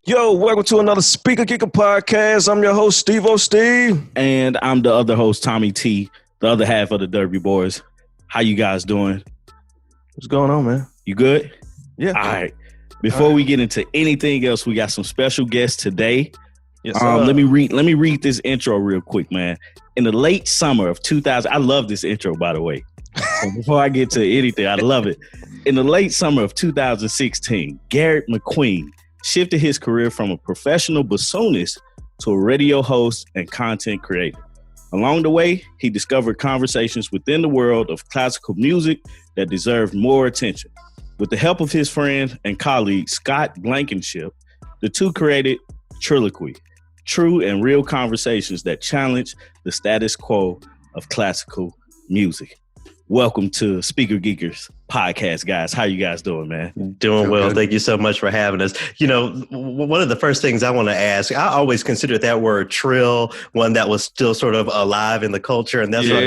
Yo, welcome to another Speaker Kicker podcast. I'm your host, Steve. And I'm the other host, Tommy T, the other half of the Derby Boyz. How you guys doing? What's going on, man? You good? Yeah. All right. Before we get into anything else, we got some special guests today. Yes, Let me read this intro real quick, man. In the late summer of 2000, I love this intro, by the way. So before I get to anything, I love it. In the late summer of 2016, Garrett McQueen shifted his career from a professional bassoonist to a radio host and content creator. Along the way, he discovered conversations within the world of classical music that deserved more attention. With the help of his friend and colleague, Scott Blankenship, the two created Trilloquy, true and real conversations that challenge the status quo of classical music. Welcome to Speaker Geekers podcast, guys. How you guys doing, man? Doing well. Thank you so much for having us. You know, one of the first things I want to ask, I always considered that word trill one that was still sort of alive in the culture. And that's what,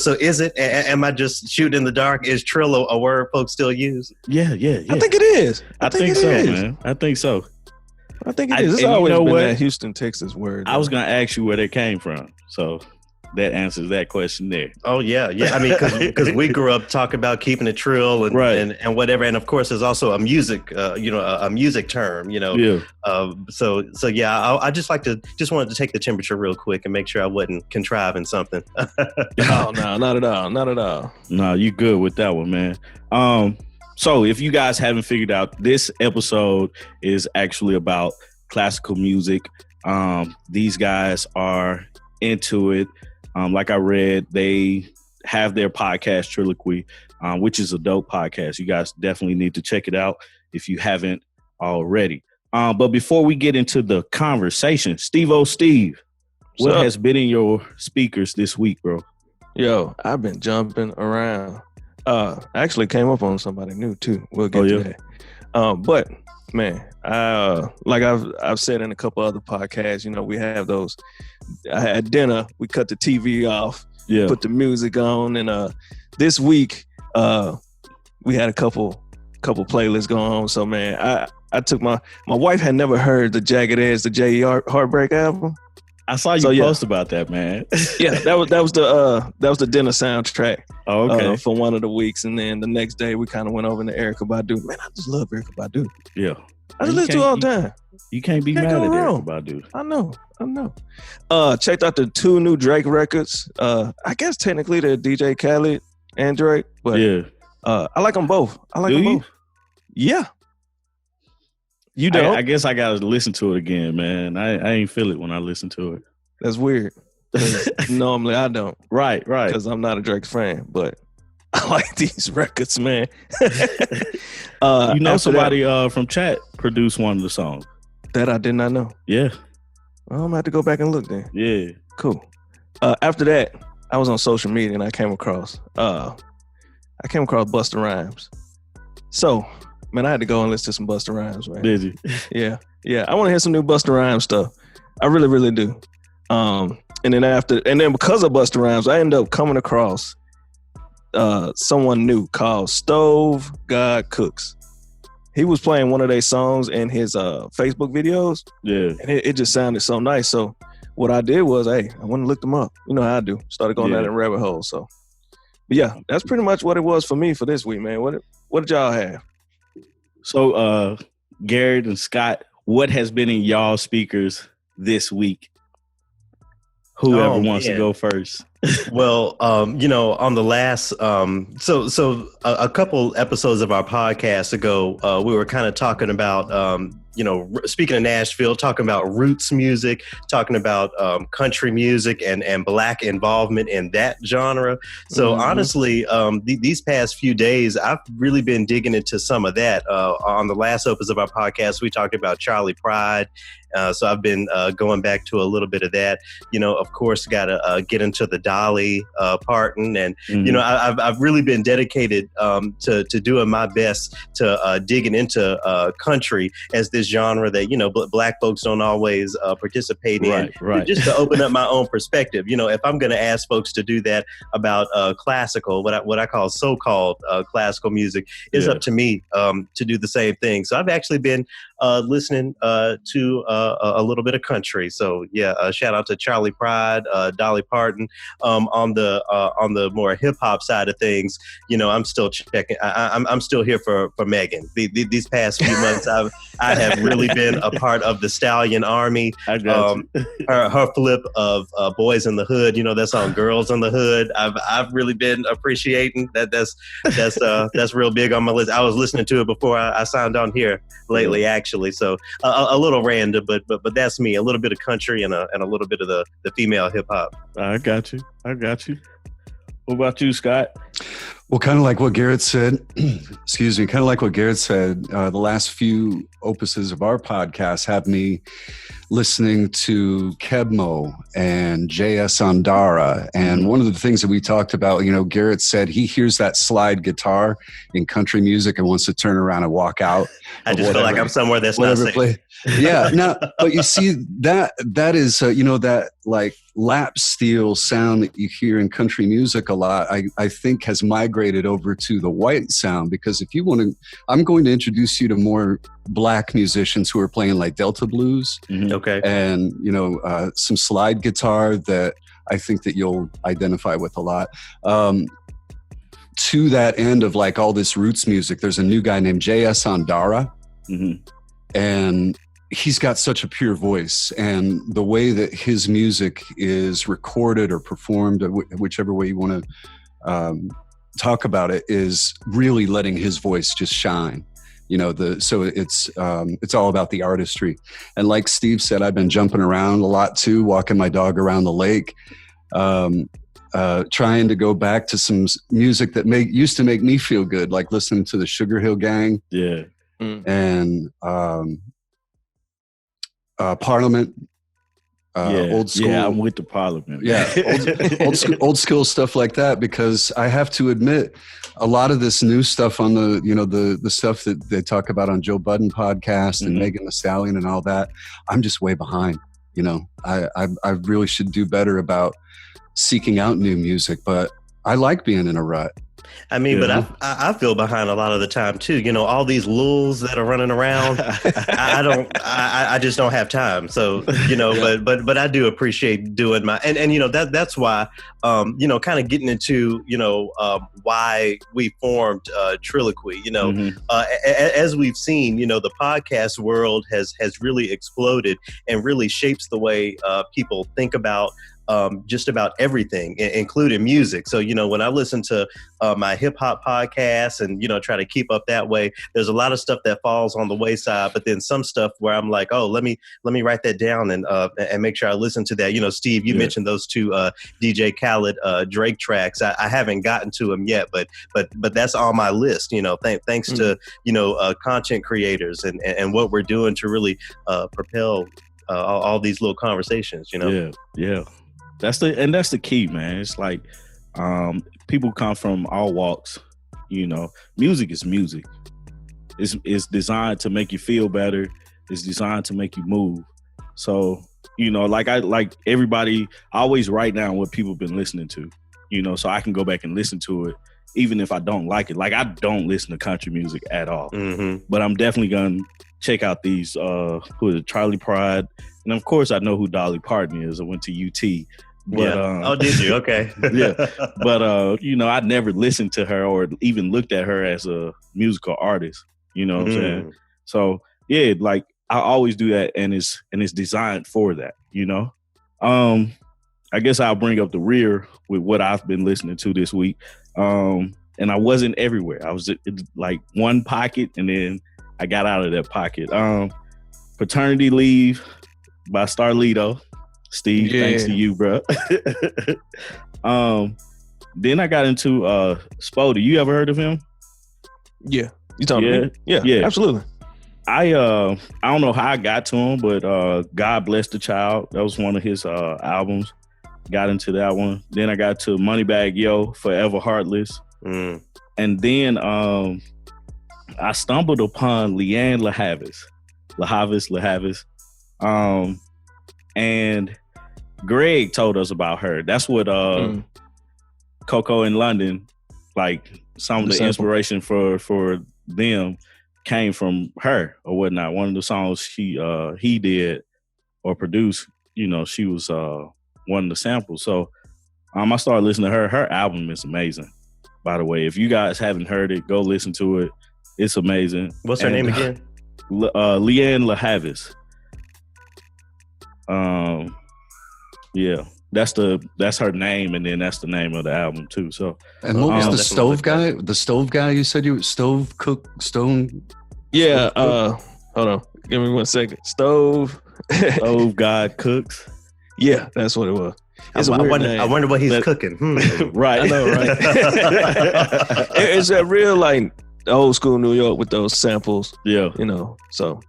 so is it, am I just shooting in the dark? Is trill a word folks still use? Yeah. I think it is. I think so, man. I think so. I think it is. It's always been that Houston, Texas word. I was going to ask you where they came from. So that answers that question there. Oh, yeah. I mean, because we grew up talking about keeping it trill and whatever. And of course, there's also a music, a music term, Yeah. So I just wanted to take the temperature real quick and make sure I wasn't contriving something. No, not at all. Not at all. No, you good with that one, man. So if you guys haven't figured out, this episode is actually about classical music. These guys are into it. Like I read, they have their podcast, Trilloquy, which is a dope podcast. You guys definitely need to check it out if you haven't already. But before we get into the conversation, Steve, what has been in your speakers this week, bro? Yo, I've been jumping around. I actually came up on somebody new too. We'll get to that. But man, like I've said in a couple other podcasts, we have those. At dinner, we cut the TV off, put the music on, and this week we had a couple playlists going on. So man, I took my wife had never heard the Jagged Edge, the J.E. Heartbreak album. I saw you post about that, man. Yeah, that was the dinner soundtrack. Oh, okay. For one of the weeks, and then the next day we kind of went over to Erykah Badu. Man, I just love Erykah Badu. Yeah, I just listen to her all the time. You can't be mad at Erykah Badu. I know. Checked out the two new Drake records. I guess technically they're DJ Khaled and Drake, but I like them both. Both. Yeah. You don't? I guess I gotta listen to it again, man. I ain't feel it when I listen to it. That's weird. Normally I don't. Right. Because I'm not a Drake fan, but I like these records, man. Somebody from chat produced one of the songs. That I did not know. Yeah. Well, I'm gonna have to go back and look then. Yeah. Cool. After that, I was on social media and I came across Busta Rhymes. So, man, I had to go and listen to some Busta Rhymes, man. Did you? Yeah. I want to hear some new Busta Rhymes stuff. I really, really do. And then because of Busta Rhymes, I ended up coming across someone new called Stove God Cooks. He was playing one of their songs in his Facebook videos. Yeah. And it just sounded so nice. So what I did was, I went and looked them up. You know how I do. Started going down that rabbit hole. So, but yeah, that's pretty much what it was for me for this week, man. What did y'all have? So, Garrett and Scott, what has been in y'all speakers this week? Whoever wants to go first. Well, on the last, a couple episodes of our podcast ago, we were kind of talking about, speaking of Nashville, talking about roots music, talking about country music and Black involvement in that genre. So honestly, these past few days, I've really been digging into some of that. On the last episode of our podcast, we talked about Charlie Pride. So I've been going back to a little bit of that. Of course, got to get into the Dolly Parton. And, I've really been dedicated to doing my best to digging into country as this genre that, Black folks don't always participate in. Right. Just to open up my own perspective. If I'm going to ask folks to do that about classical, what I call so-called classical music, it's up to me to do the same thing. So I've actually been listening to a little bit of country. So yeah, shout out to Charlie Pride, Dolly Parton. On the more hip hop side of things, I'm still checking. I'm still here for Megan. These past few months, I have really been a part of the Stallion Army. I got you. Her flip of Boys in the Hood, that song Girls in the Hood. I've really been appreciating that. That's real big on my list. I was listening to it before I signed on here lately, actually. So a little random, but that's me. A little bit of country and a little bit of the female hip hop. I got you. What about you, Scott? Well, kind of like what Garrett said, excuse me, kind of like what Garrett said, the last few opuses of our podcast have me listening to Kebmo and J.S. Andara. And one of the things that we talked about, Garrett said he hears that slide guitar in country music and wants to turn around and walk out. I just feel like I'm somewhere that's not safe. Yeah, no, but you see that is, that like lap steel sound that you hear in country music a lot, I think has migrated over to the white sound, because if you want to, I'm going to introduce you to more black musicians who are playing like Delta blues. Mm-hmm. Okay. And, some slide guitar that I think that you'll identify with a lot. To that end of like all this roots music, there's a new guy named J.S. Andara. Mm-hmm. And he's got such a pure voice, and the way that his music is recorded or performed, whichever way you want to talk about it, is really letting his voice just shine. So it's all about the artistry. And like Steve said, I've been jumping around a lot too, walking my dog around the lake, trying to go back to some music that used to make me feel good, like listening to the Sugar Hill Gang. Yeah. And Parliament, old school. Yeah, I'm with the Parliament. Yeah, old school stuff like that. Because I have to admit, a lot of this new stuff on the stuff that they talk about on Joe Budden podcast and Megan Thee Stallion and all that, I'm just way behind. I really should do better about seeking out new music, but I like being in a rut. I mean, but I feel behind a lot of the time too. All these lulz that are running around. I just don't have time. So but I do appreciate doing my and that's why kind of getting into why we formed Trilloquy. As we've seen, the podcast world has really exploded and really shapes the way people think about just about everything, including music. So, when I listen to my hip hop podcasts and, try to keep up that way, there's a lot of stuff that falls on the wayside, but then some stuff where I'm like, oh, let me write that down and make sure I listen to that. Steve, you mentioned those two DJ Khaled, Drake tracks. I haven't gotten to them yet, but that's on my list, thanks to, content creators and what we're doing to really propel all these little conversations, Yeah. That's the key, man. It's like people come from all walks. Music is music. It's designed to make you feel better. It's designed to make you move. So like everybody, I always write down what people been listening to. So I can go back and listen to it, even if I don't like it. Like I don't listen to country music at all, but I'm definitely gonna check out these. Who is it? Charlie Pride, and of course I know who Dolly Parton is. I went to UT. But, oh, did you? Okay. Yeah. But, I never listened to her or even looked at her as a musical artist. You know what I'm saying? So, yeah, like I always do that. And it's designed for that, I guess I'll bring up the rear with what I've been listening to this week. And I wasn't everywhere. I was like one pocket and then I got out of that pocket. Paternity Leave by Starlito. Steve, thanks to you, bro. Then I got into Spoda. You ever heard of him? Yeah. You talking about me? Yeah, absolutely. I don't know how I got to him, but God Bless the Child. That was one of his albums. Got into that one. Then I got to Moneybagg Yo, Forever Heartless. And then I stumbled upon Leanne LaHavis. And Greg told us about her. That's what Coco in London, like some of the inspiration for them came from her or whatnot. One of the songs he did or produced, she was one of the samples. So I started listening to her. Her album is amazing, by the way. If you guys haven't heard it, go listen to it. It's amazing. What's her name again? Leanne LaHavis. Yeah, that's her name, and then that's the name of the album too. So, and what was the stove guy? The stove guy you said you stone. Yeah. Hold on. Give me 1 second. Stove God cooks. Yeah, that's what it was. I wonder what he's cooking. Right. I know, right? It's that real like old school New York with those samples. Yeah. So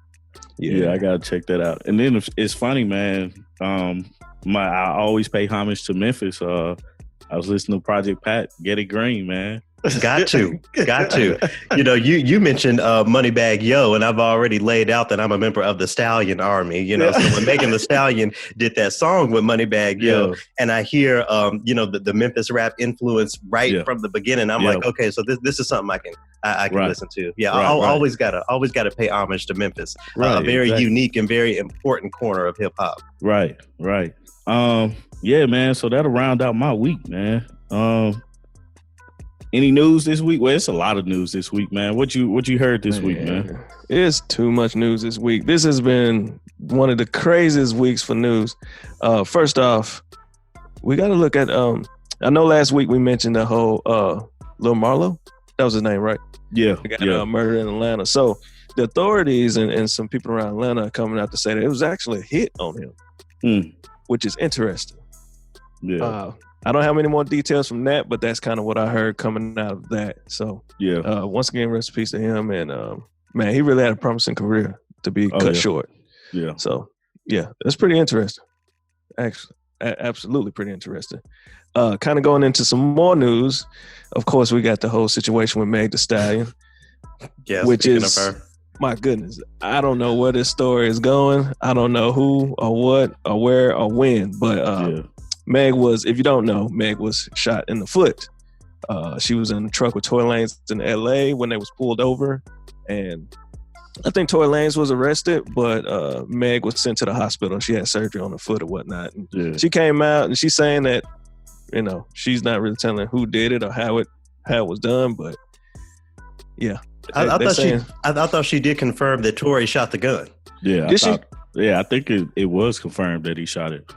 yeah, I gotta check that out. And then it's funny, man. I always pay homage to Memphis. I was listening to Project Pat, Get It Green, man. Got to. You mentioned Moneybagg Yo, and I've already laid out that I'm a member of the Stallion Army. So when Megan Thee Stallion did that song with Moneybagg Yo, and I hear the Memphis rap influence from the beginning, I'm like, okay, so this is something I can listen to. Yeah, always gotta pay homage to Memphis. A very unique and very important corner of hip hop. Right. Yeah, man. So that'll round out my week, man. Any news this week? Well, it's a lot of news this week, man. What you heard this week, man? It's too much news this week. This has been one of the craziest weeks for news. First off, we got to look at. I know last week we mentioned the whole Lil Marlo. That was his name, right? Yeah. He got murdered in Atlanta. So the authorities and some people around Atlanta are coming out to say that it was actually a hit on him, which is interesting. Yeah. I don't have any more details from that, but that's kind of what I heard coming out of that. So, once again, rest in peace to him. And, man, he really had a promising career to be cut short. Yeah. So, yeah, that's pretty interesting. Actually, absolutely pretty interesting. Kind of going into some more news. Of course, we got the whole situation with Meg Thee Stallion. Yeah, which is, of her. My goodness, I don't know where this story is going. I don't know who or what or where or when, but Meg was, if you don't know, Meg was shot in the foot. She was in a truck with Tory Lanez in LA when they was pulled over. And I think Tory Lanez was arrested, but Meg was sent to the hospital. She had surgery on her foot or whatnot. And she came out and she's saying that, she's not really telling who did it or how it was done, but yeah. I thought she did confirm that Tory shot the gun. Yeah. I think it was confirmed that he shot it.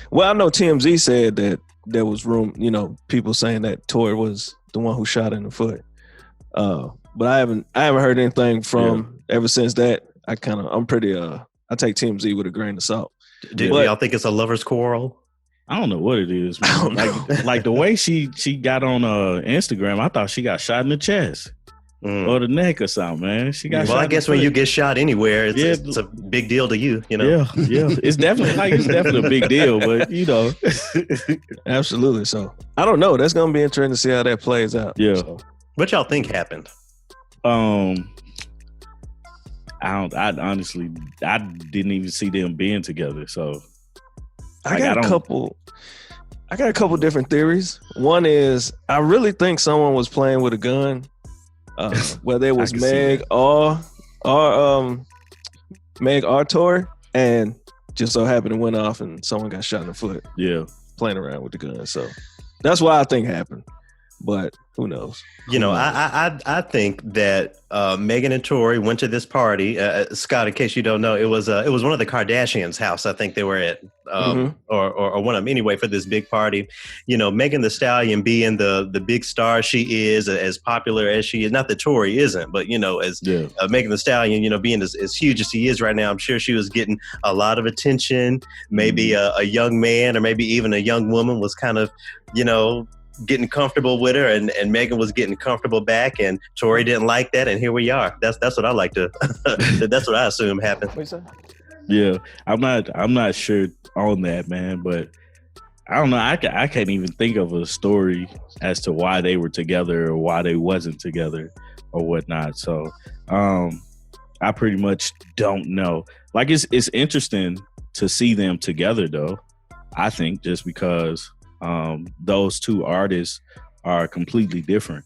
Well, I know TMZ said that there was people saying that Tory was the one who shot in the foot. But I haven't heard anything from ever since that. I take TMZ with a grain of salt. Do y'all think it's a lover's quarrel? I don't know what it is, man. I don't know. Like the way she got on Instagram, I thought she got shot in the chest. Or the neck or something, man. She got shot. Well, I guess when you get shot anywhere, it's a big deal to you, Yeah. It's definitely a big deal, but Absolutely. So I don't know. That's gonna be interesting to see how that plays out. Yeah. So. What y'all think happened? I honestly didn't even see them being together. So I got a couple different theories. One is I really think someone was playing with a gun. Whether it was Meg or Tory, and just so happened it went off and someone got shot in the foot. Yeah, playing around with the gun. So that's what I think happened. But who knows? I think that Megan and Tory went to this party. Scott, in case you don't know, it was one of the Kardashians' house. I think they were at, or one of them anyway, for this big party. Megan Thee Stallion being the big star she is, as popular as she is. Not that Tory isn't, but as Megan Thee Stallion, being as huge as she is right now, I'm sure she was getting a lot of attention. Maybe a young man or maybe even a young woman was kind of, getting comfortable with her, and Megan was getting comfortable back, and Tory didn't like that, and here we are. That's what I like to. That's what I assume happened. Yeah, I'm not sure on that, man, but I don't know. I can't even think of a story as to why they were together or why they wasn't together or whatnot. So, I pretty much don't know. Like it's interesting to see them together, though. I think just because. Those two artists are completely different.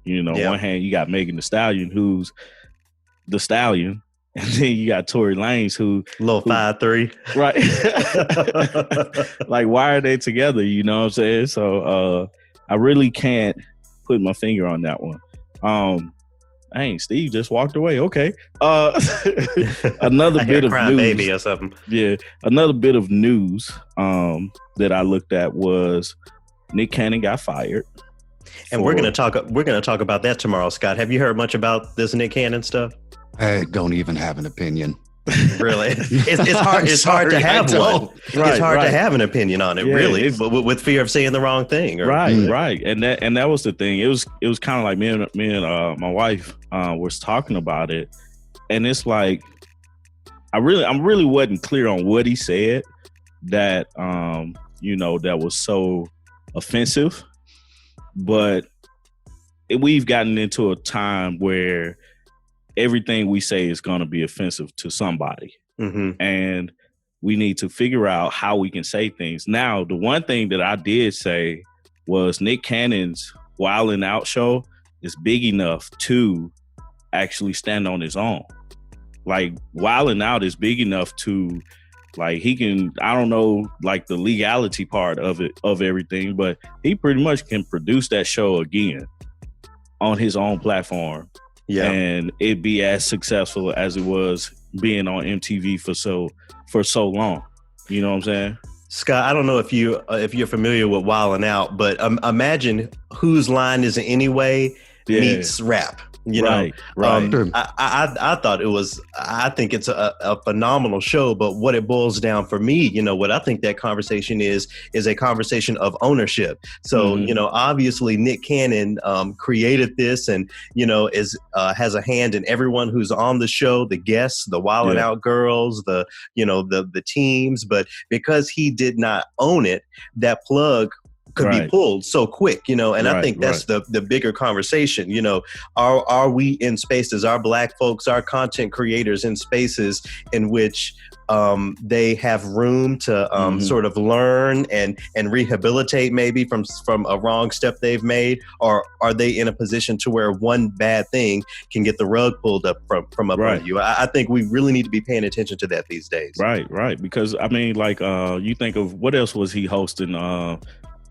On one hand, you got Megan Thee Stallion, who's the Stallion, and then you got Tory Lanez who Little 5'3", right? Like, why are they together? You know what I'm saying? So I really can't put my finger on that one. Dang, Steve just walked away. Okay. Another bit of news, baby or something. Yeah, another bit of news that I looked at was Nick Cannon got fired. And we're gonna talk about that tomorrow, Scott. Have you heard much about this Nick Cannon stuff? I don't even have an opinion. Really? It's hard. It's hard to have one. It's hard to have an opinion on it, really, with fear of saying the wrong thing. Right. And that was the thing. It was kind of like me and my wife was talking about it, and it's like I really wasn't clear on what he said that that was so offensive, but we've gotten into a time where everything we say is going to be offensive to somebody. Mm-hmm. And we need to figure out how we can say things. Now, the one thing that I did say was Nick Cannon's Wildin' Out show is big enough to actually stand on his own. Like, Wildin' Out is big enough to, like, he can, I don't know, like, the legality part of everything, but he pretty much can produce that show again on his own platform. Yeah, and it'd be as successful as it was being on MTV for so long. You know what I'm saying? Scott, I don't know if you're familiar with Wildin' Out, but imagine Whose Line Is It Anyway meets rap. You know, I thought it was. I think it's a phenomenal show. But what it boils down for me, what I think that conversation is a conversation of ownership. So, obviously Nick Cannon created this, and has a hand in everyone who's on the show, the guests, the Wildin' Out girls, the teams. But because he did not own it, that plug could be pulled so quick, and I think that's the bigger conversation. Are we in spaces, our Black folks, our content creators in spaces in which they have room to sort of learn and rehabilitate maybe from a wrong step they've made, or are they in a position to where one bad thing can get the rug pulled up from up under you? I think we really need to be paying attention to that these days. Right. Because I mean, like, you think of what else was he hosting?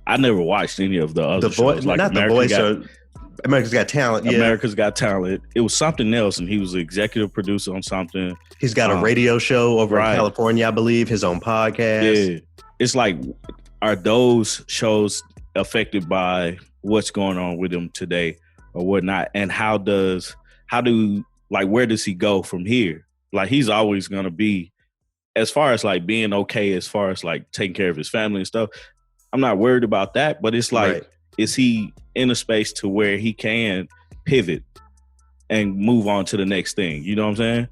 I never watched any of the other shows. Like not The Voice or America's Got Talent. Yeah. America's Got Talent. It was something else, and he was the executive producer on something. He's got a radio show over in California, I believe, his own podcast. Yeah. It's like, are those shows affected by what's going on with him today or whatnot? And where does he go from here? Like, he's always going to be, as far as like being okay, as far as like taking care of his family and stuff, I'm not worried about that, but it's like, is he in a space to where he can pivot and move on to the next thing? You know what I'm saying?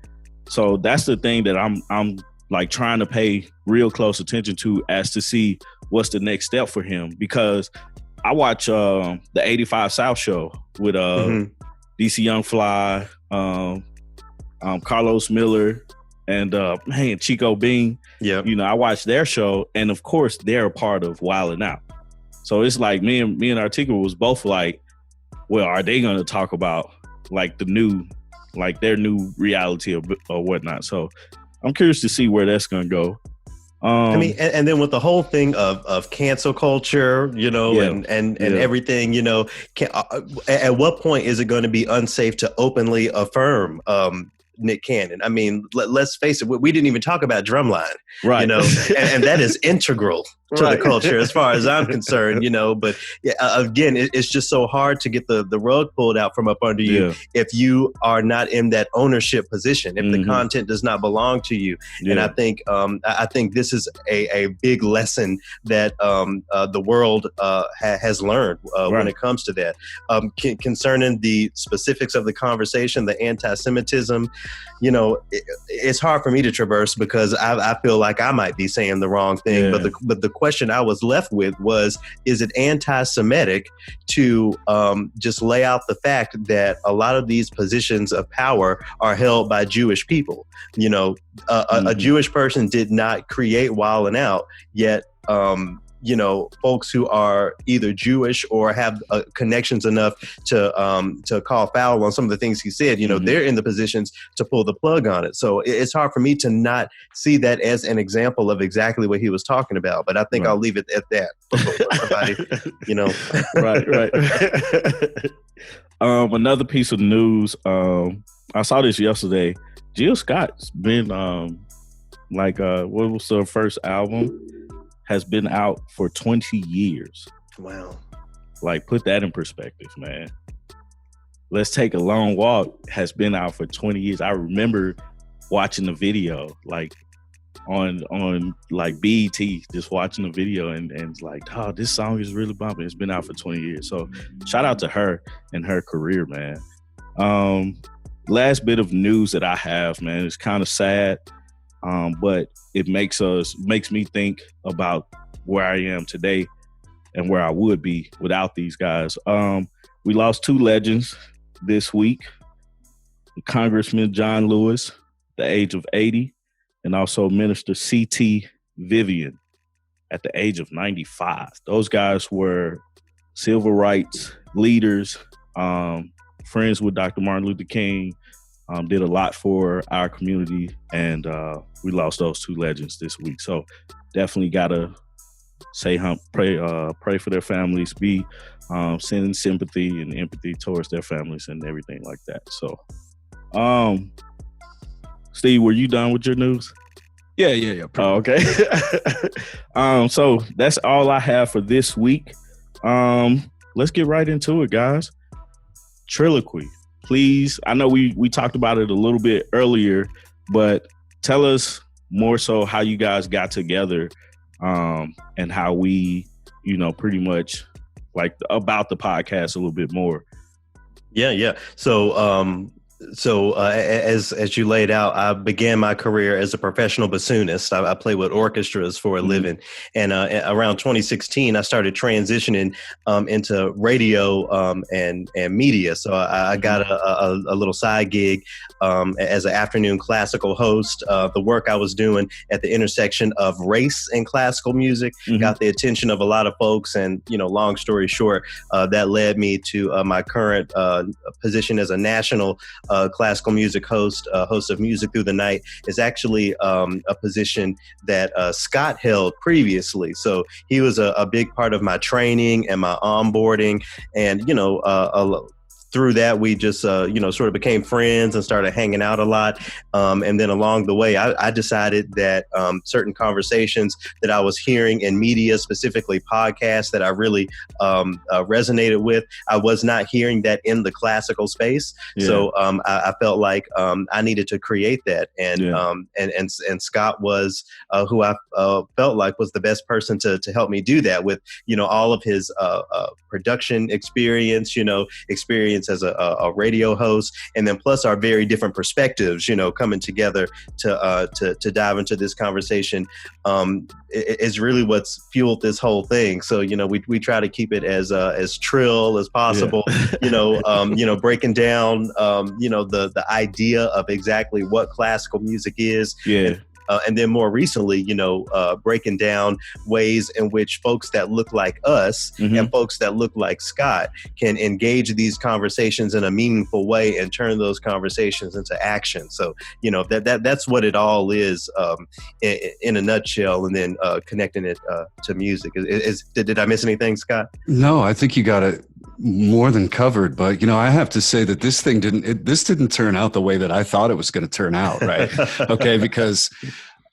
So that's the thing that I'm like trying to pay real close attention to, as to see what's the next step for him. Because I watch the 85 South show with DC Young Fly, Carlos Miller, and Chico Bean. Yeah, I watched their show, and of course they're a part of Wildin' Out. So it's like me and Articulate was both like, well, are they going to talk about like their new reality or whatnot? So I'm curious to see where that's going to go. I mean, and then with the whole thing of cancel culture, and everything, at what point is it going to be unsafe to openly affirm Nick Cannon? I mean, let's face it, we didn't even talk about Drumline, right? And that is integral to the culture as far as I'm concerned, but again, it's just so hard to get the rug pulled out from up under you if you are not in that ownership position, if the content does not belong to you. And I think this is a big lesson that the world has learned when it comes to that. Concerning the specifics of the conversation, the anti-Semitism, it's hard for me to traverse because I feel like I might be saying the wrong thing. But the question I was left with was, is it anti-Semitic to just lay out the fact that a lot of these positions of power are held by Jewish people? A Jewish person did not create Wildin' Out, yet folks who are either Jewish or have connections enough to call foul on some of the things he said, they're in the positions to pull the plug on it. So it's hard for me to not see that as an example of exactly what he was talking about. But I think I'll leave it at that for somebody, Right. Another piece of news. I saw this yesterday. Jill Scott's been what was her first album? Has been out for 20 years. Wow. Like, put that in perspective, man. Let's Take a Long Walk has been out for 20 years. I remember watching the video, like on like BET, just watching the video and it's like, oh, this song is really bumping. It's been out for 20 years. So shout out to her and her career, man. Last bit of news that I have, man, it's kind of sad. But it makes me think about where I am today and where I would be without these guys. We lost two legends this week. Congressman John Lewis, the age of 80, and also Minister C.T. Vivian at the age of 95. Those guys were civil rights leaders, friends with Dr. Martin Luther King, did a lot for our community, and we lost those two legends this week. So definitely gotta pray for their families, be sending sympathy and empathy towards their families and everything like that. So, Steve, were you done with your news? Yeah. Oh, okay. So that's all I have for this week. Let's get right into it, guys. Trilloquy. Please, I know we talked about it a little bit earlier, but tell us more so how you guys got together, and how we, pretty much like about the podcast a little bit more. Yeah. So as you laid out, I began my career as a professional bassoonist. I play with orchestras for a living. And around 2016, I started transitioning into radio and media. So I got a little side gig as an afternoon classical host. The work I was doing at the intersection of race and classical music got the attention of a lot of folks. And, long story short, that led me to my current position as a national classical music host of Music Through the Night. Is actually a position that Scott held previously. So he was a big part of my training and my onboarding, and through that, we just, sort of became friends and started hanging out a lot. And then along the way, I decided that certain conversations that I was hearing in media, specifically podcasts, that I really resonated with, I was not hearing that in the classical space. Yeah. So I felt like I needed to create that. And Scott was who I felt like was the best person to help me do that with, all of his production experience, experience as a radio host, and then plus our very different perspectives, coming together to dive into this conversation is really what's fueled this whole thing. So we try to keep it as trill as possible. Yeah. Breaking down the idea of exactly what classical music is. Yeah. And then more recently, breaking down ways in which folks that look like us and folks that look like Scott can engage these conversations in a meaningful way and turn those conversations into action. So, that's what it all is in a nutshell, and then connecting it to music. Did I miss anything, Scott? No, I think you got it more than covered, but I have to say that this thing didn't turn out the way that I thought it was going to turn out, right? Okay, because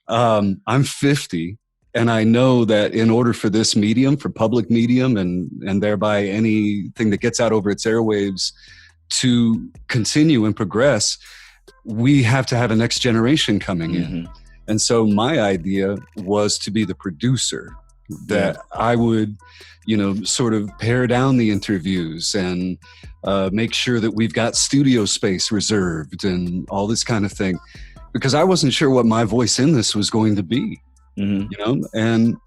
I'm 50, and I know that in order for this medium, for public medium, and thereby anything that gets out over its airwaves to continue and progress, we have to have a next generation coming in. And so my idea was to be the producer, that I would sort of pare down the interviews and make sure that we've got studio space reserved and all this kind of thing, because I wasn't sure what my voice in this was going to be, and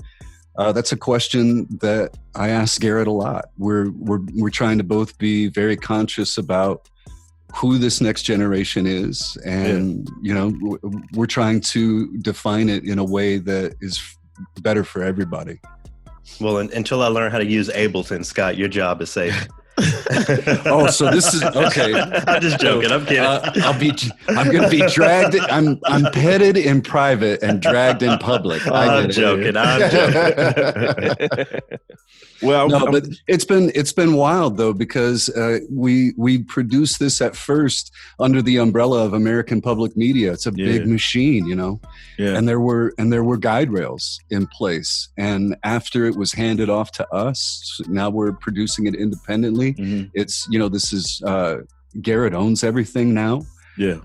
that's a question that I ask Garrett a lot. We're trying to both be very conscious about who this next generation is, and we're trying to define it in a way that is better for everybody. Well, until I learn how to use Ableton, Scott, your job is safe. Oh, so this is okay. I'm just joking. I'm kidding. I'm going to be dragged. I'm petted in private and dragged in public. I'm joking. Well, no, but it's been wild though, because we produced this at first under the umbrella of American Public Media. It's a big machine, you know. Yeah. And there were guide rails in place, and after it was handed off to us, now we're producing it independently. Mm-hmm. It's, you know, this is Garrett owns everything now. Yeah.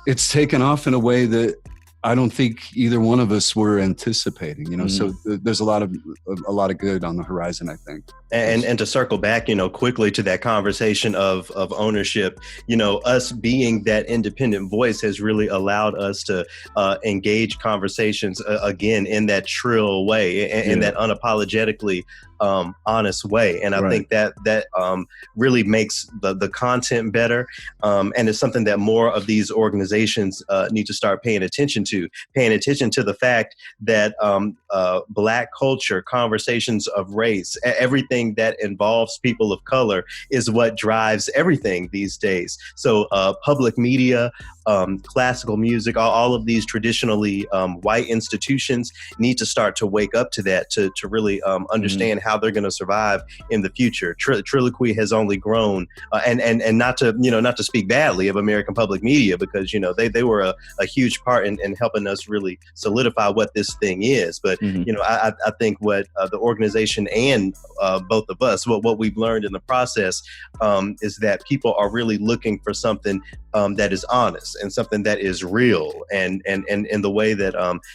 It's taken off in a way that I don't think either one of us were anticipating, you know. So there's a lot of good on the horizon, I think. And to circle back, you know, quickly to that conversation of ownership, you know, us being that independent voice has really allowed us to engage conversations again in that trill way, in that unapologetically honest way. And I think that really makes the content better. And it's something that more of these organizations need to start paying attention to the fact that Black culture, conversations of race, everything that involves people of color is what drives everything these days. So public media, classical music, all of these traditionally white institutions need to start to wake up to that, to really understand how they're going to survive in the future. Trilloquy has only grown, and not to speak badly of American Public Media, because, you know, they were a huge part in helping us really solidify what this thing is. But you know, I think what the organization and both of us, what we've learned in the process is that people are really looking for something that is honest and something that is real, and in the way that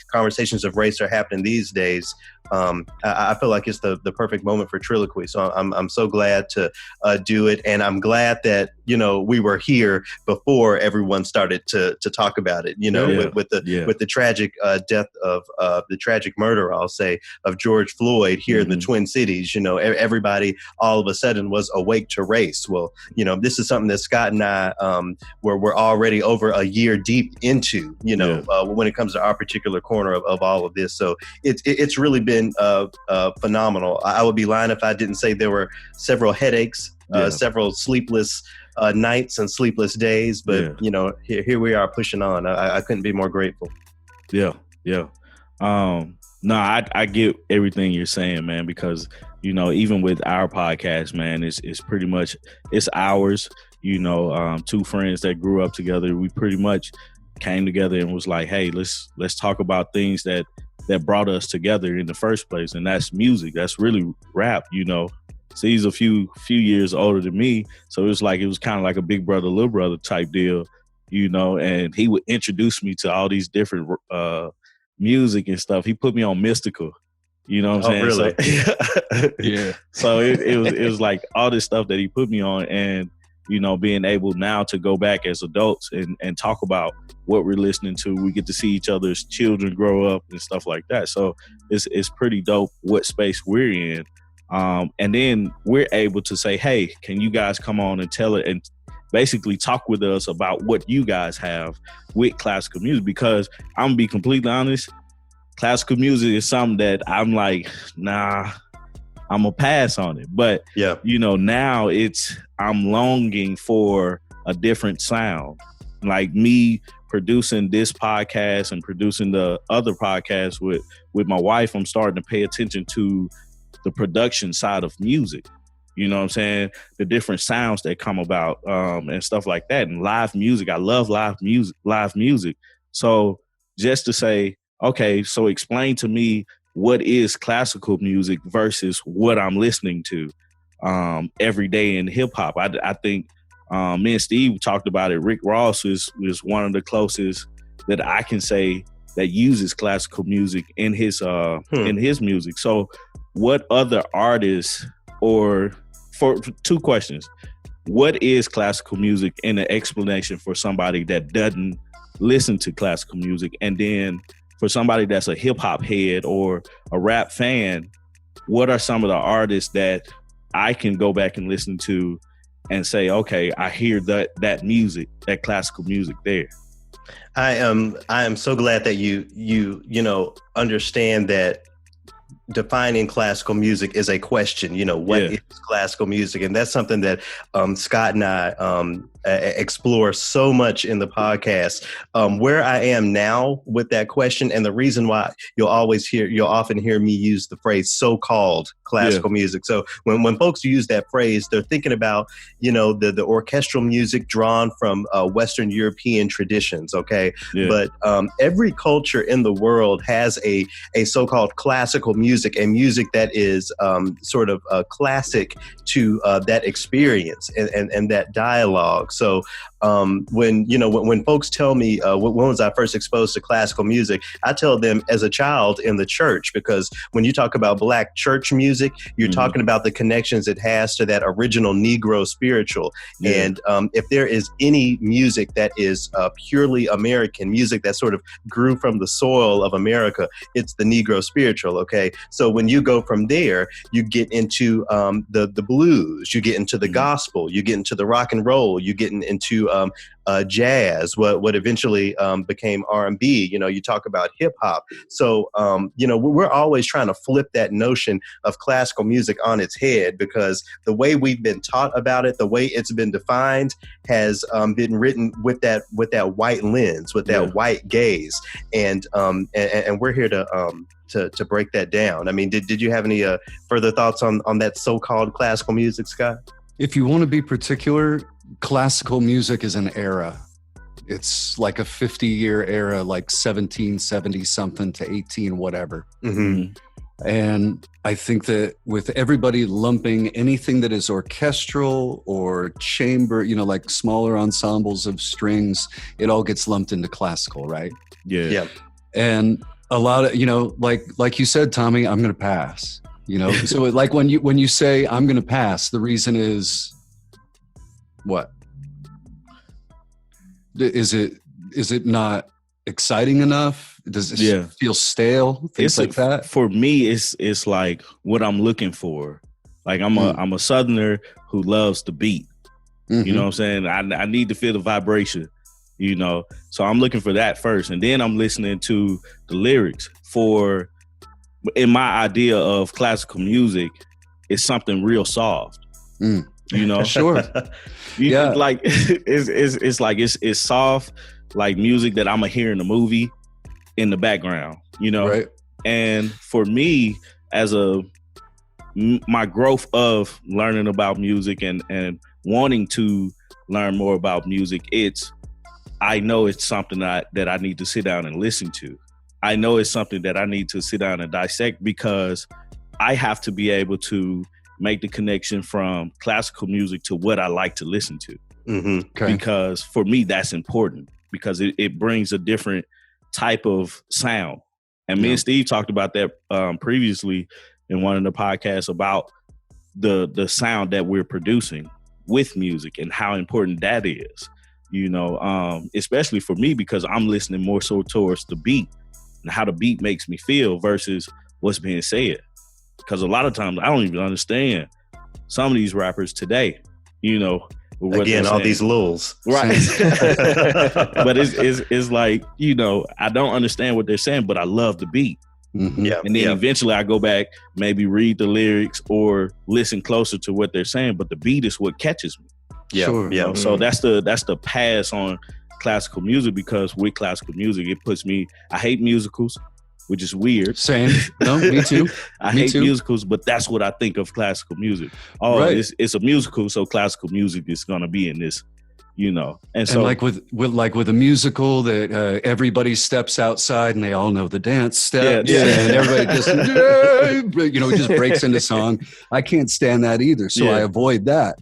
conversations of race are happening these days. I feel like it's the perfect moment for Trilloquy. So I'm so glad to do it, and I'm glad that, you know, we were here before everyone started to talk about it. You know, with the tragic death of the tragic murder, I'll say, of George Floyd here in the Twin Cities. You know, everybody all of a sudden was awake to race. Well, you know, this is something that Scott and I we're already over a year deep into. You know, when it comes to our particular corner of all of this. So it's really been phenomenal. I would be lying if I didn't say there were several headaches, several sleepless nights and sleepless days, but you know, here we are pushing on. I couldn't be more grateful. No, I get everything you're saying, man, because, you know, even with our podcast, man, it's pretty much, it's ours. You know, two friends that grew up together, we pretty much came together and was like, hey, let's talk about things that brought us together in the first place, and that's music. That's really rap, you know. So he's a few years older than me, so it was kind of like a big brother, little brother type deal, you know. And he would introduce me to all these different music and stuff. He put me on Mystical, you know what I'm saying? Really? So, yeah. So it was like all this stuff that he put me on, and, you know, being able now to go back as adults and talk about what we're listening to. We get to see each other's children grow up and stuff like that. So it's pretty dope what space we're in. And then we're able to say, hey, can you guys come on and tell it and basically talk with us about what you guys have with classical music? Because I'm gonna be completely honest, classical music is something that I'm like, nah, I'm gonna pass on it. But you know, now I'm longing for a different sound. Like me producing this podcast and producing the other podcast with my wife, I'm starting to pay attention to the production side of music. You know what I'm saying? The different sounds that come about and stuff like that. And live music, I love live music. So just to say, okay, so explain to me what is classical music versus what I'm listening to every day in hip hop. I think me and Steve talked about it. Rick Ross is one of the closest that I can say that uses classical music in his music. So what other artists, or for two questions, what is classical music, and an explanation for somebody that doesn't listen to classical music? And then for somebody that's a hip hop head or a rap fan, what are some of the artists that I can go back and listen to and say, okay, I hear that music, that classical music there? I am so glad that you know, understand that defining classical music is a question. What is classical music? And that's something that Scott and I explore so much in the podcast. Where I am now with that question, and the reason why you'll often hear me use the phrase so-called classical music. So when folks use that phrase, they're thinking about, the orchestral music drawn from Western European traditions. Okay. Yeah. But every culture in the world has a so-called classical music, a music that is sort of classic to that experience and that dialogue. So when folks tell me when was I first exposed to classical music, I tell them as a child in the church, because when you talk about Black church music, you're talking about the connections it has to that original Negro spiritual. Yeah. And if there is any music that is purely American music that sort of grew from the soil of America, it's the Negro spiritual. Okay, so when you go from there, you get into the blues, you get into the gospel, you get into the rock and roll, you get into jazz, what eventually became R&B. You talk about hip hop. So we're always trying to flip that notion of classical music on its head, because the way we've been taught about it, the way it's been defined, has been written with that white lens, with that white gaze, and we're here to break that down. I mean, did you have any further thoughts on that so-called classical music, Scott? If you want to be particular, classical music is an era. It's like a 50-year era, like 1770 something to 18 whatever. Mm-hmm. And I think that with everybody lumping anything that is orchestral or chamber, like smaller ensembles of strings, it all gets lumped into classical, right? Yeah. And a lot of, like you said, Tommy, I'm going to pass. So like when you say I'm going to pass, the reason is what? Is it not exciting enough? Does it feel stale? Things like that. For me, it's like what I'm looking for. Like I'm a Southerner who loves the beat. Mm-hmm. You know what I'm saying? I need to feel the vibration. So I'm looking for that first, and then I'm listening to the lyrics. In my idea of classical music, it's something real soft. Sure. Like it's soft, like music that I'm gonna hear in the movie in the background, Right. And for me, my growth of learning about music and wanting to learn more about music, I know it's something that I need to sit down and listen to. I know it's something that I need to sit down and dissect, because I have to be able to make the connection from classical music to what I like to listen to. Mm-hmm. Okay. Because for me, that's important, because it brings a different type of sound. And me and Steve talked about that previously in one of the podcasts about the sound that we're producing with music and how important that is, especially for me, because I'm listening more so towards the beat and how the beat makes me feel versus what's being said. Because a lot of times I don't even understand some of these rappers today, Again, all these lulz. Right. But it's like, I don't understand what they're saying, but I love the beat. Mm-hmm. Yeah. And then eventually I go back, maybe read the lyrics or listen closer to what they're saying, but the beat is what catches me. Yeah. Sure. Yeah. So that's the pass on classical music, because with classical music, it puts me, I hate musicals, which is weird. Same. No, me too. I hate musicals, but that's what I think of classical music. Oh, right. It's a musical, so classical music is going to be in this, And so, like with a musical that everybody steps outside and they all know the dance steps, and everybody just breaks into song. I can't stand that either, so I avoid that.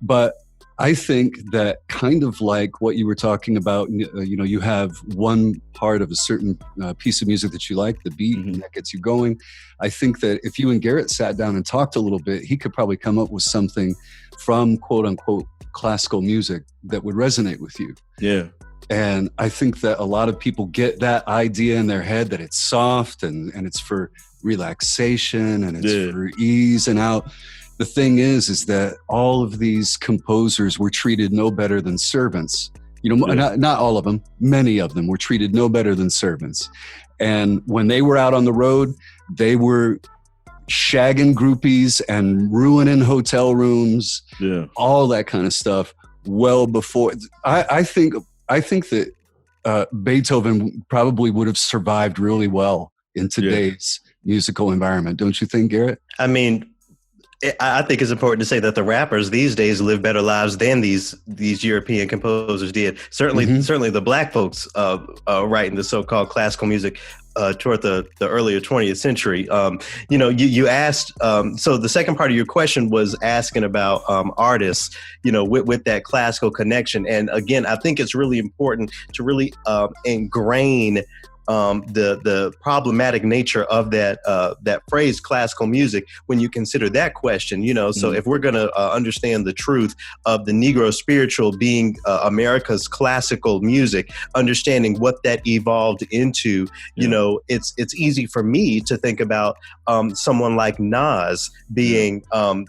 But I think that kind of like what you were talking about, you have one part of a certain piece of music that you like, the beat, and that gets you going. I think that if you and Garrett sat down and talked a little bit, he could probably come up with something from quote unquote classical music that would resonate with you. Yeah. And I think that a lot of people get that idea in their head that it's soft and it's for relaxation and it's for ease and out. The thing is that all of these composers were treated no better than servants. Not all of them, many of them were treated no better than servants. And when they were out on the road, they were shagging groupies and ruining hotel rooms, all that kind of stuff. Well before, I think that Beethoven probably would have survived really well in today's musical environment. Don't you think, Garrett? I mean, I think it's important to say that the rappers these days live better lives than these European composers did. Certainly the black folks writing the so-called classical music toward the earlier 20th century. You asked, so the second part of your question was asking about artists, with that classical connection. And again, I think it's really important to really ingrain the problematic nature of that phrase classical music when you consider that question, so if we're going to understand the truth of the Negro spiritual being America's classical music, understanding what that evolved into, it's easy for me to think about someone like Nas being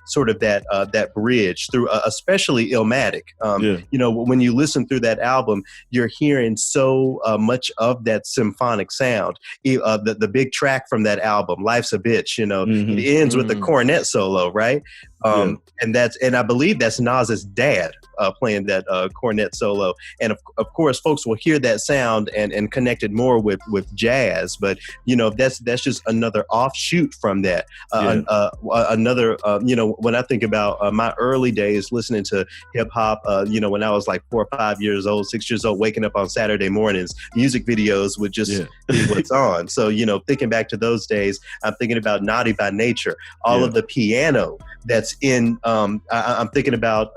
sort of that bridge through, especially Illmatic. When you listen through that album, you're hearing so much of that symphonic sound. The big track from that album, Life's a Bitch, it ends with the cornet solo, right? And I believe that's Nas's dad playing that cornet solo. And of course, folks will hear that sound and connect it more with jazz. But that's just another offshoot from that. Another, when I think about my early days listening to hip hop, when I was like 4 or 5 years old, 6 years old, waking up on Saturday mornings, music videos would just be what's on. So thinking back to those days, I'm thinking about Naughty by Nature, all of the piano that's in. I'm thinking about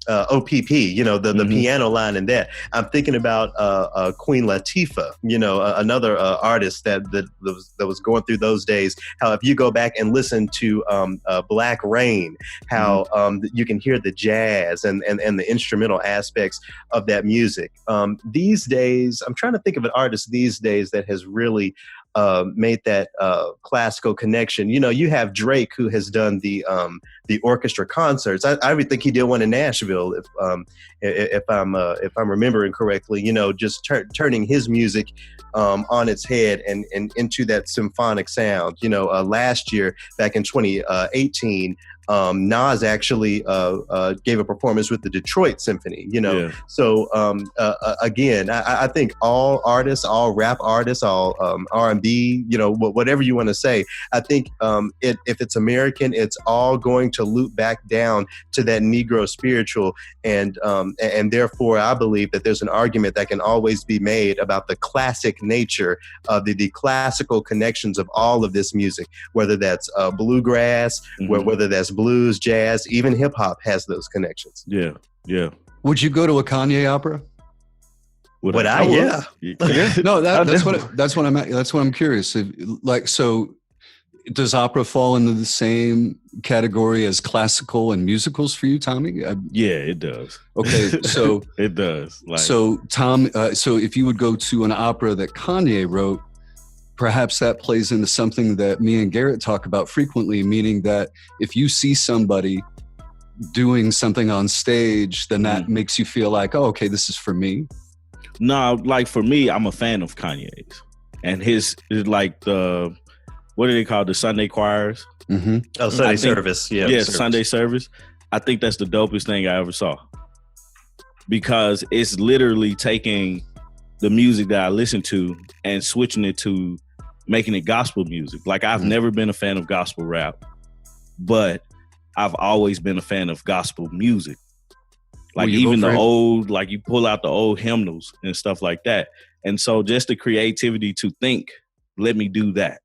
OPP, the piano line in that. I'm thinking about Queen Latifah, another artist that was going through those days. How if you go back and listen to Black Rain, how you can hear the jazz and the instrumental aspects of that music. These days, I'm trying to think of an artist these days that has really made that classical connection. You have Drake, who has done the orchestra concerts. I would think he did one in Nashville, if I'm remembering correctly. Just turning his music on its head and into that symphonic sound. Last year, back in 2018. Nas actually gave a performance with the Detroit Symphony, So again, I think all artists, all rap artists, all R&B, whatever you want to say, I think if it's American, it's all going to loop back down to that Negro spiritual, and therefore I believe that there's an argument that can always be made about the classic nature of the classical connections of all of this music, whether that's bluegrass, whether that's blues, jazz, even hip hop has those connections. Yeah. Would you go to a Kanye opera? Would I? Yeah. No, that's what I'm curious. So does opera fall into the same category as classical and musicals for you, Tommy? Yeah, it does. Okay, so it does. So Tom, so if you would go to an opera that Kanye wrote, perhaps that plays into something that me and Garrett talk about frequently, meaning that if you see somebody doing something on stage, then that makes you feel like, oh, okay, this is for me. No, like for me, I'm a fan of Kanye's and his like the, what do they call the Sunday choirs? Oh, Sunday service. Yeah, service. Sunday service. I think that's the dopest thing I ever saw, because it's literally taking the music that I listen to and switching it to making it gospel music. Like I've never been a fan of gospel rap, but I've always been a fan of gospel music. Like even the old, like you pull out the old hymnals and stuff like that. And so just the creativity to think, let me do that.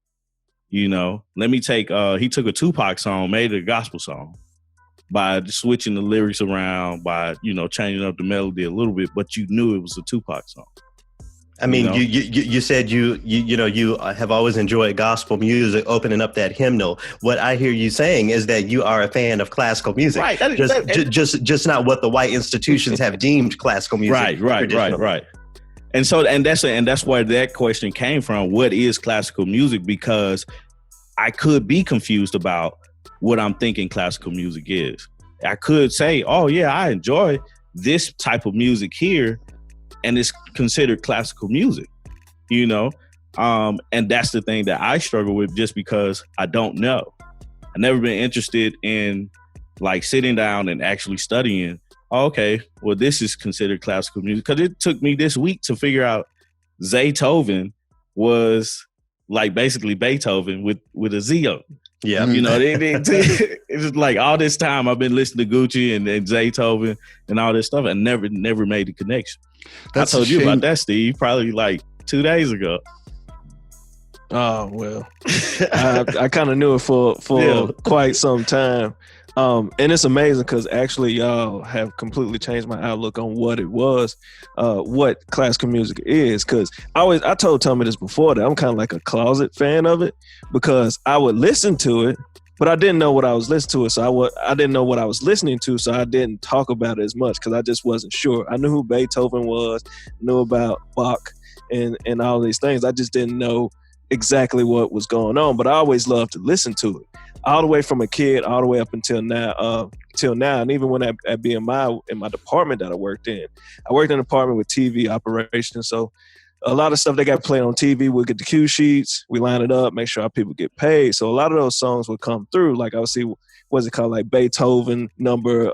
Let me take, he took a Tupac song, made it a gospel song by switching the lyrics around, by, changing up the melody a little bit, but you knew it was a Tupac song. I mean, you said you have always enjoyed gospel music, opening up that hymnal. What I hear you saying is that you are a fan of classical music, right? Just not what the white institutions have deemed classical music, right. And so, that's where that question came from. What is classical music? Because I could be confused about what I'm thinking classical music is. I could say, oh yeah, I enjoy this type of music here, and it's considered classical music, And that's the thing that I struggle with, just because I don't know. I've never been interested in like sitting down and actually studying. Oh, okay, well, this is considered classical music, because it took me this week to figure out Beethoven was like basically Beethoven with a Z on. Yeah, you know, it's just like all this time I've been listening to Gucci and Beethoven and all this stuff, and never made the connection. That's I told you about that, Steve, probably like 2 days ago. Oh, well, I kind of knew it for quite some time. And it's amazing because actually y'all have completely changed my outlook on what it was, what classical music is. Because I told Tommy this before, that I'm kind of like a closet fan of it, because I would listen to it, but I didn't know what I was listening to. So I didn't know what I was listening to, so I didn't talk about it as much because I just wasn't sure. I knew who Beethoven was, knew about Bach and all these things. I just didn't know exactly what was going on, but I always loved to listen to it, all the way from a kid all the way up until now. And even when at BMI, in my department that I worked in a department with TV operations. So a lot of stuff that got played on TV, we'll get the cue sheets, we line it up, make sure our people get paid. So a lot of those songs would come through. Like I would see, what's it called, like Beethoven number,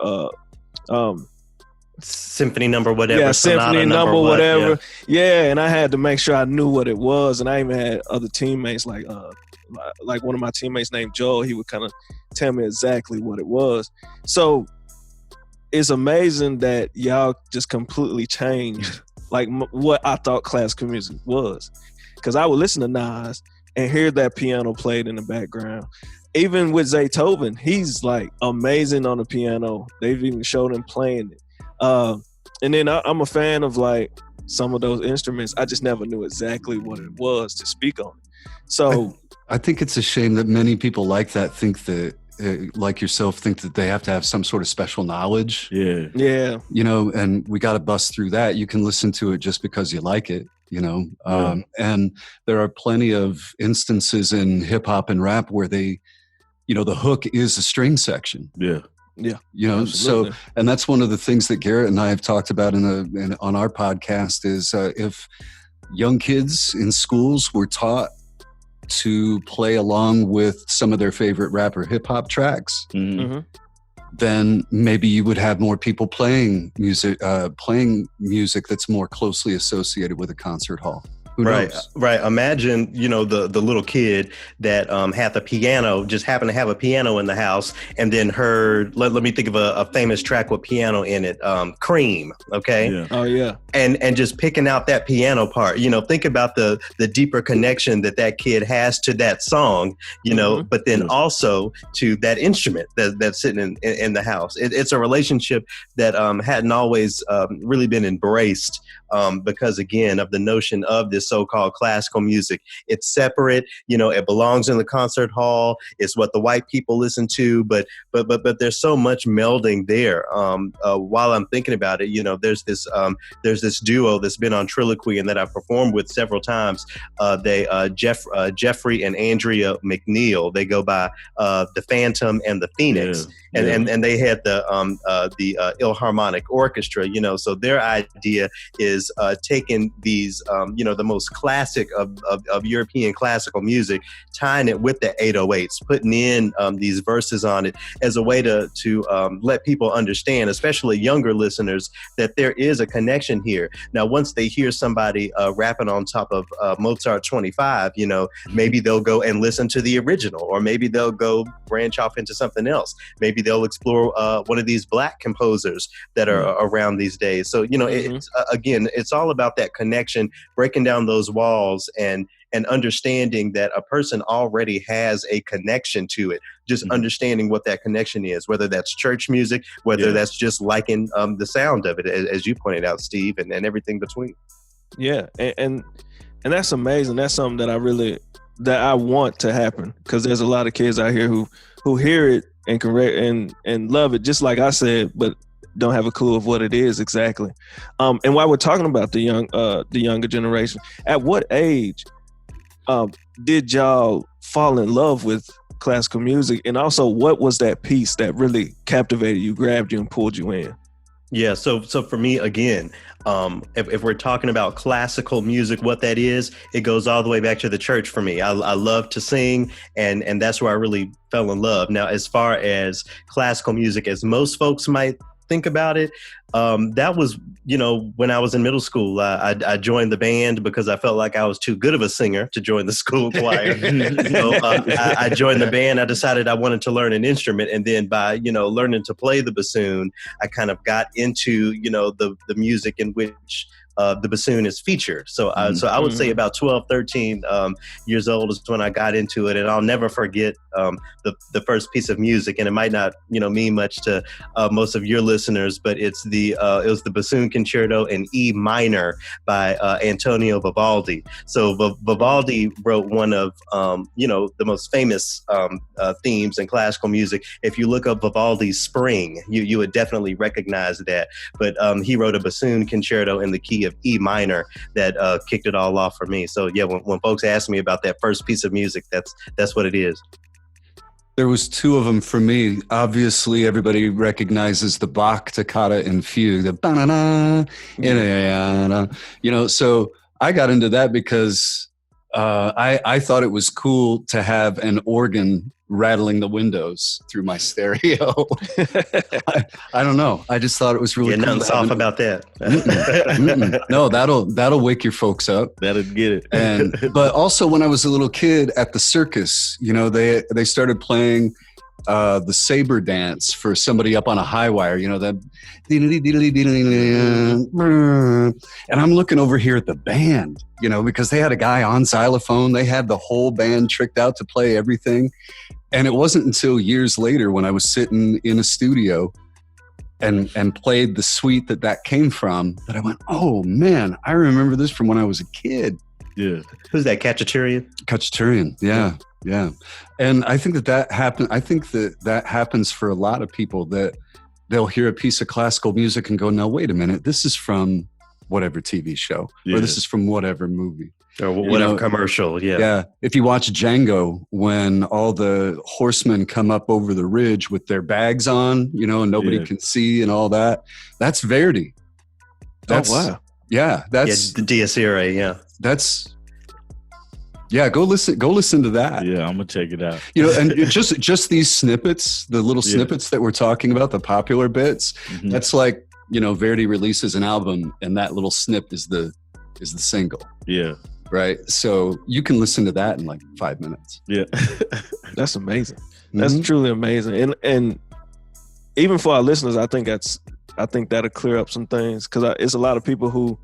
symphony number whatever. Yeah, symphony number whatever. Yeah. And I had to make sure I knew what it was. And I even had other teammates, like one of my teammates named Joel. He would kind of tell me exactly what it was. So it's amazing that y'all just completely changed like what I thought classical music was. Because I would listen to Nas and hear that piano played in the background. Even with Beethoven, he's like amazing on the piano. They've even showed him playing it. And then I'm a fan of like some of those instruments. I just never knew exactly what it was to speak on. So I think it's a shame that many people like that think that, like yourself, think that they have to have some sort of special knowledge. Yeah. You know, and we got to bust through that. You can listen to it just because you like it, you know. And there are plenty of instances in hip hop and rap where they, you know, the hook is a string section. Yeah. You know, absolutely. So, and that's one of the things that Garrett and I have talked about on our podcast is if young kids in schools were taught to play along with some of their favorite rap or hip hop tracks, then maybe you would have more people playing music that's more closely associated with a concert hall. Who knows? Right. Imagine, you know, the little kid that had the piano, just happened to have a piano in the house, and then heard, let me think of a famous track with piano in it, Cream, okay? Yeah. Oh, yeah. And just picking out that piano part, you know, think about the deeper connection that kid has to that song, you know, but then also to that instrument that's sitting in the house. It's a relationship that hadn't always really been embraced. Because again, of the notion of this so-called classical music, it's separate. You know, it belongs in the concert hall. It's what the white people listen to. But there's so much melding there. While I'm thinking about it, you know, there's this duo that's been on Trilloquy and that I've performed with several times. Jeffrey and Andrea McNeil. They go by the Phantom and the Phoenix. Yeah. And they had the Philharmonic Orchestra. You know, so their idea is taking these, you know, the most classic of European classical music, tying it with the 808s, putting in these verses on it as a way to let people understand, especially younger listeners, that there is a connection here. Now, once they hear somebody rapping on top of Mozart 25, you know, maybe they'll go and listen to the original, or maybe they'll go branch off into something else. Maybe they'll explore one of these Black composers that are around these days. So, you know, it's, again, it's all about that connection, breaking down those walls and understanding that a person already has a connection to it. Just understanding what that connection is, whether that's church music, whether that's just liking the sound of it, as you pointed out, Steve, and everything between. Yeah, and that's amazing. That's something that I want to happen, because there's a lot of kids out here who hear it and can and love it, just like I said, but don't have a clue of what it is exactly. And while we're talking about the younger generation, at what age did y'all fall in love with classical music? And also, what was that piece that really captivated you, grabbed you, and pulled you in? Yeah, so for me, again, if we're talking about classical music, what that is, it goes all the way back to the church for me. I love to sing, and that's where I really fell in love. Now, as far as classical music, as most folks might think about it, that was, when I was in middle school, I joined the band because I felt like I was too good of a singer to join the school choir. I joined the band. I decided I wanted to learn an instrument. And then by, learning to play the bassoon, I kind of got into, the music in which the bassoon is featured. So I would say about 12, 13 years old is when I got into it. And I'll never forget the first piece of music. And it might not, mean much to most of your listeners, but it was the bassoon concerto in E minor by Antonio Vivaldi. So Vivaldi wrote one of, the most famous themes in classical music. If you look up Vivaldi's Spring, you would definitely recognize that. But he wrote a bassoon concerto in the key of E minor that kicked it all off for me. So yeah, when folks ask me about that first piece of music, that's what it is. There was two of them for me. Obviously, everybody recognizes the Bach toccata and fugue, the ba-na-na, so I got into that because I thought it was cool to have an organ rattling the windows through my stereo. I don't know. I just thought it was really cool. Nothing soft about that. No, that'll wake your folks up. That'll get it. But also when I was a little kid at the circus, they started playing the saber dance for somebody up on a high wire, that and I'm looking over here at the band, because they had a guy on xylophone. They had the whole band tricked out to play everything. And it wasn't until years later when I was sitting in a studio and played the suite that came from that I went, oh man, I remember this from when I was a kid. Yeah. Who's that? Khachaturian? Yeah. And I think that happened. I think that happens for a lot of people, that they'll hear a piece of classical music and go, now, wait a minute, this is from whatever TV show, or this is from whatever movie. Or whatever commercial, yeah. Yeah. If you watch Django, when all the horsemen come up over the ridge with their bags on, and nobody can see and all that, that's Verdi. That's, wow. Yeah. That's the Dies Irae, yeah. Go listen to that. Yeah, I'm gonna check it out. And just these snippets, the little snippets that we're talking about, the popular bits, that's like, Verdi releases an album and that little snip is the single. Yeah. Right. So you can listen to that in like 5 minutes. Yeah. That's amazing. That's truly amazing. And even for our listeners, I think that'll clear up some things, because it's a lot of people who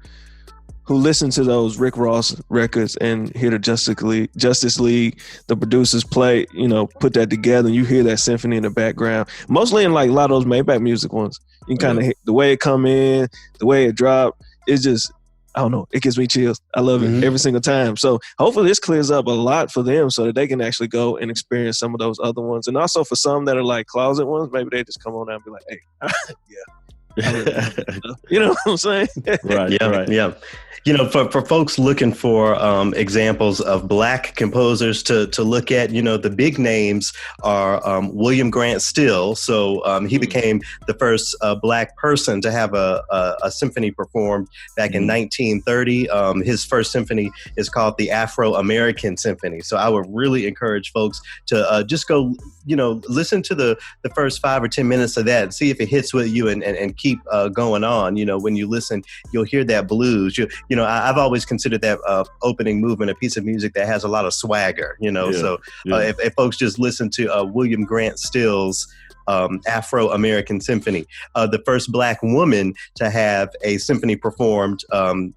listen to those Rick Ross records and hear the Justice League, the producers play, put that together, and you hear that symphony in the background. Mostly in like a lot of those Maybach music ones. You can kind of hear the way it come in, the way it drop. It's just, I don't know, it gives me chills. I love it every single time. So hopefully this clears up a lot for them so that they can actually go and experience some of those other ones. And also for some that are like closet ones, maybe they just come on out and be like, hey, you know what I'm saying? Right. Yeah. Right. Yeah. For folks looking for examples of Black composers to look at, the big names are William Grant Still. So he became the first Black person to have a symphony performed back in 1930. His first symphony is called the Afro-American Symphony. So I would really encourage folks to just go, listen to the first 5 or 10 minutes of that and see if it hits with you and keep going on. When you listen, you'll hear that blues. I've always considered that opening movement a piece of music that has a lot of swagger, If folks just listen to William Grant Still's Afro-American Symphony. The first Black woman to have a symphony performed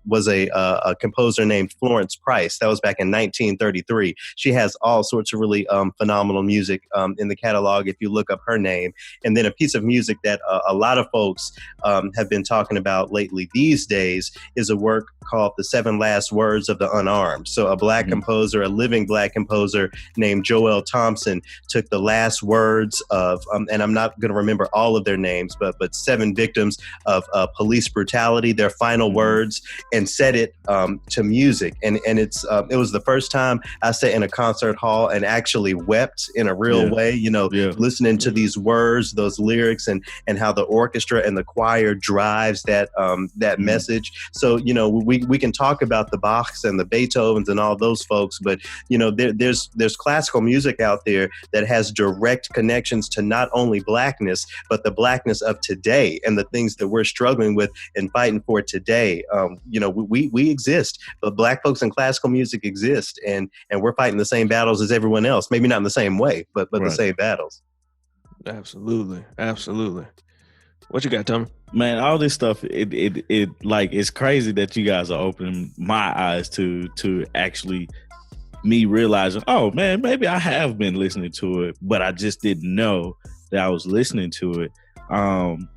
was a composer named Florence Price. That was back in 1933. She has all sorts of really phenomenal music in the catalog if you look up her name. And then a piece of music that a lot of folks have been talking about lately these days is a work called The 7 Last Words of the Unarmed. So a Black composer, a living Black composer named Joel Thompson took the last words of and I'm not going to remember all of their names, but 7 victims of police brutality, their final words, and set it to music. And it was the first time I sat in a concert hall and actually wept in a real way, listening to these words, those lyrics, and how the orchestra and the choir drives that message. So, we can talk about the Bachs and the Beethovens and all those folks, but, there's classical music out there that has direct connections to not only Blackness, but the Blackness of today and the things that we're struggling with and fighting for today. We exist, but Black folks in classical music exist, and we're fighting the same battles as everyone else. Maybe not in the same way, but the same battles. Absolutely. What you got, Tommy? Man, all this stuff, it's crazy that you guys are opening my eyes to actually me realizing, oh man, maybe I have been listening to it, but I just didn't know that I was listening to it. And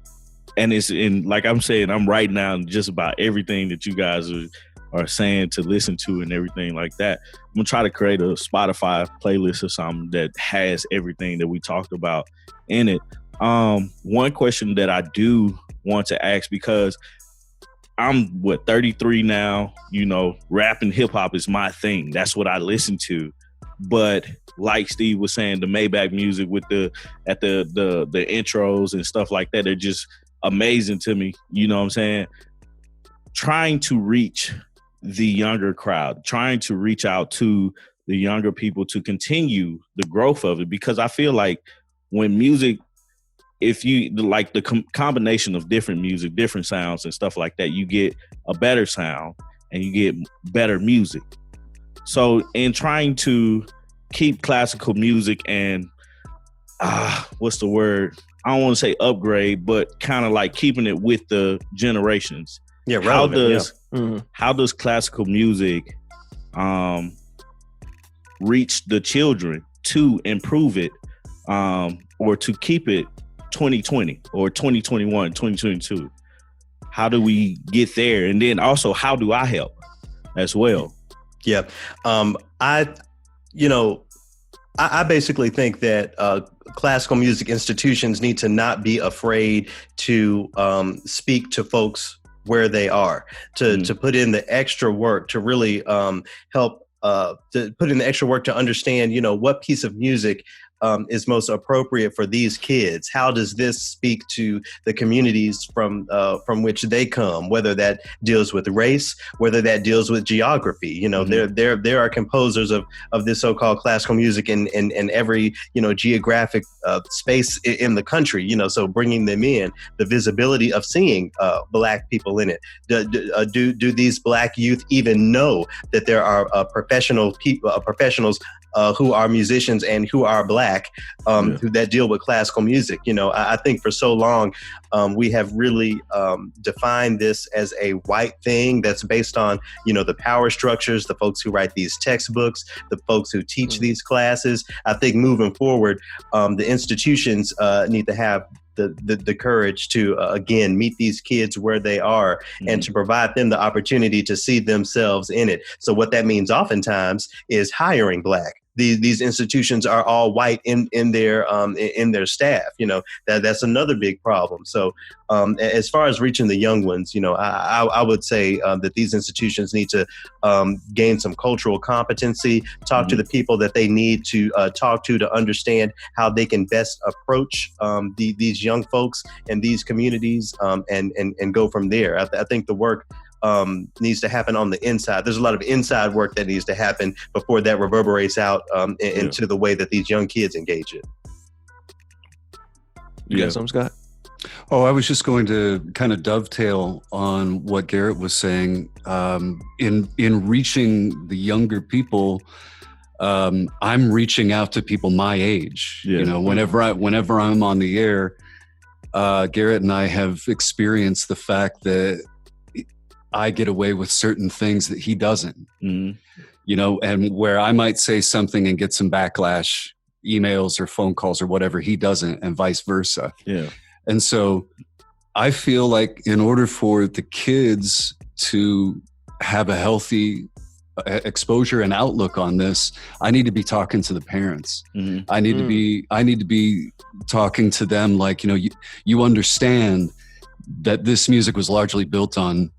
it's in, like I'm saying, I'm writing down just about everything that you guys are saying to listen to and everything like that. I'm gonna try to create a Spotify playlist or something that has everything that we talked about in it. One question that I do want to ask, because I'm 33 now, rap and hip hop is my thing. That's what I listen to. But like Steve was saying, the Maybach music with the intros and stuff like that are just amazing to me. You know what I'm saying? Trying to reach the younger crowd, trying to reach out to the younger people to continue the growth of it, because I feel like when music, if you like the combination of different music, different sounds and stuff like that, you get a better sound and you get better music. So in trying to keep classical music and what's the word? I don't want to say upgrade, but kind of like keeping it with the generations. Yeah, relevant. How does classical music reach the children to improve it or to keep it 2020 or 2021, 2022? How do we get there? And then also, how do I help as well? Yeah. I basically think that classical music institutions need to not be afraid to speak to folks where they are, to put in the extra work, to really help to put in the extra work to understand, what piece of music is most appropriate for these kids. How does this speak to the communities from which they come, whether that deals with race, whether that deals with geography? There are composers of this so-called classical music in every, geographic space in the country, so bringing them in, the visibility of seeing Black people in it. Do these Black youth even know that there are professionals who are musicians and who are Black, who that deal with classical music? I think for so long we have really defined this as a white thing that's based on, the power structures, the folks who write these textbooks, the folks who teach these classes. I think moving forward, the institutions need to have the courage to, again, meet these kids where they are and to provide them the opportunity to see themselves in it. So what that means oftentimes is hiring Black. These institutions are all white in their staff. That's another big problem. So as far as reaching the young ones, I would say that these institutions need to gain some cultural competency, talk to the people that they need to talk to understand how they can best approach these young folks and these communities, and go from there. I think the work needs to happen on the inside. There's a lot of inside work that needs to happen before that reverberates out into the way that these young kids engage it. You got something, Scott? Oh, I was just going to kind of dovetail on what Garrett was saying. In reaching the younger people, I'm reaching out to people my age. Whenever I'm on the air, Garrett and I have experienced the fact that I get away with certain things that he doesn't, and where I might say something and get some backlash, emails or phone calls or whatever, he doesn't, and vice versa. Yeah. And so I feel like in order for the kids to have a healthy exposure and outlook on this, I need to be talking to the parents. Mm-hmm. I need to be talking to them like, you understand that this music was largely built on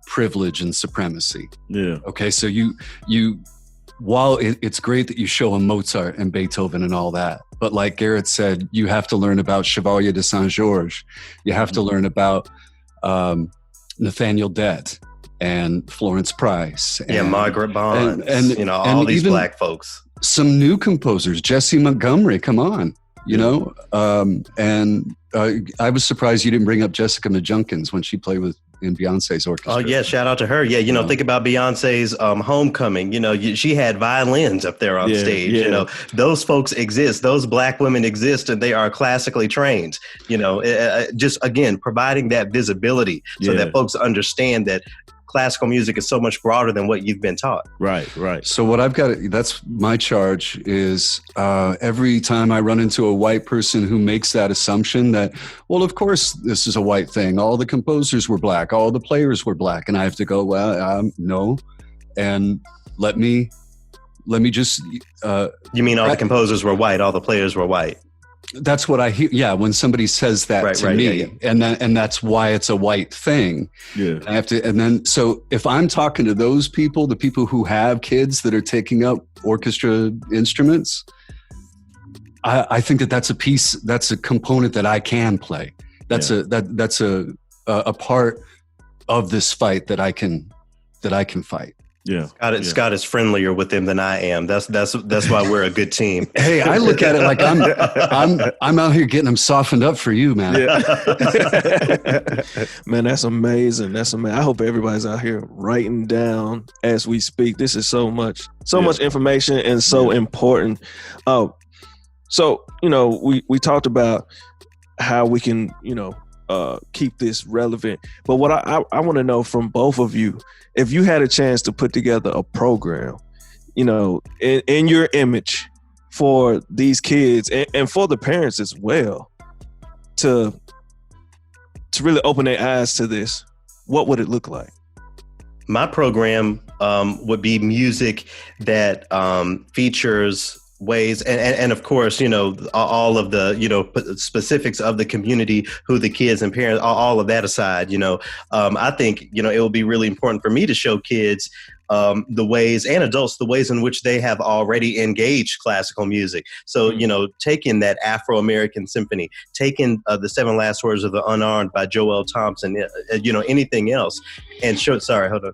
privilege and supremacy. Yeah. Okay, so you while it's great that you show them Mozart and Beethoven and all that, but like Garrett said, you have to learn about Chevalier de Saint-Georges. You have to learn about Nathaniel Dett and Florence Price. And, Margaret Bonds. And all these Black folks. Some new composers, Jessie Montgomery, come on. I was surprised you didn't bring up Jessica Majunkins when she played in Beyonce's orchestra. Oh yeah, shout out to her. Yeah, think about Beyonce's Homecoming. she had violins up there on stage. Yeah. Those folks exist. Those Black women exist, and they are classically trained. Just again providing that visibility so that folks understand that classical music is so much broader than what you've been taught. Right. So what I've got, that's my charge is every time I run into a white person who makes that assumption that, well, of course, this is a white thing. All the composers were Black. All the players were Black. And I have to go, well, no. And let me just... you mean all the composers were white, all the players were white? That's what I hear. Yeah, when somebody says that to me, and that's why it's a white thing. Yeah, I have to. And then, so if I'm talking to those people, the people who have kids that are taking up orchestra instruments, I think that's a piece. That's a component that I can play. That's a part of this fight that I can fight. Yeah, Scott is friendlier with them than I am. That's why we're a good team. Hey, I look at it like I'm out here getting them softened up for you, man. Yeah. Man, that's amazing. That's amazing. I hope everybody's out here writing down as we speak. This is so much information and so important. So we talked about how we can keep this relevant, but what I want to know from both of you, if you had a chance to put together a program, in your image for these kids and for the parents as well, to really open their eyes to this, what would it look like? My program would be music that features ways and of course all of the specifics of the community, who the kids and parents, all of that aside, I think it will be really important for me to show kids the ways, and adults, the ways in which they have already engaged classical music. So taking that Afro-American symphony, taking the Seven Last Words of the Unarmed by Joel Thompson, anything else, and show. Sorry, hold on.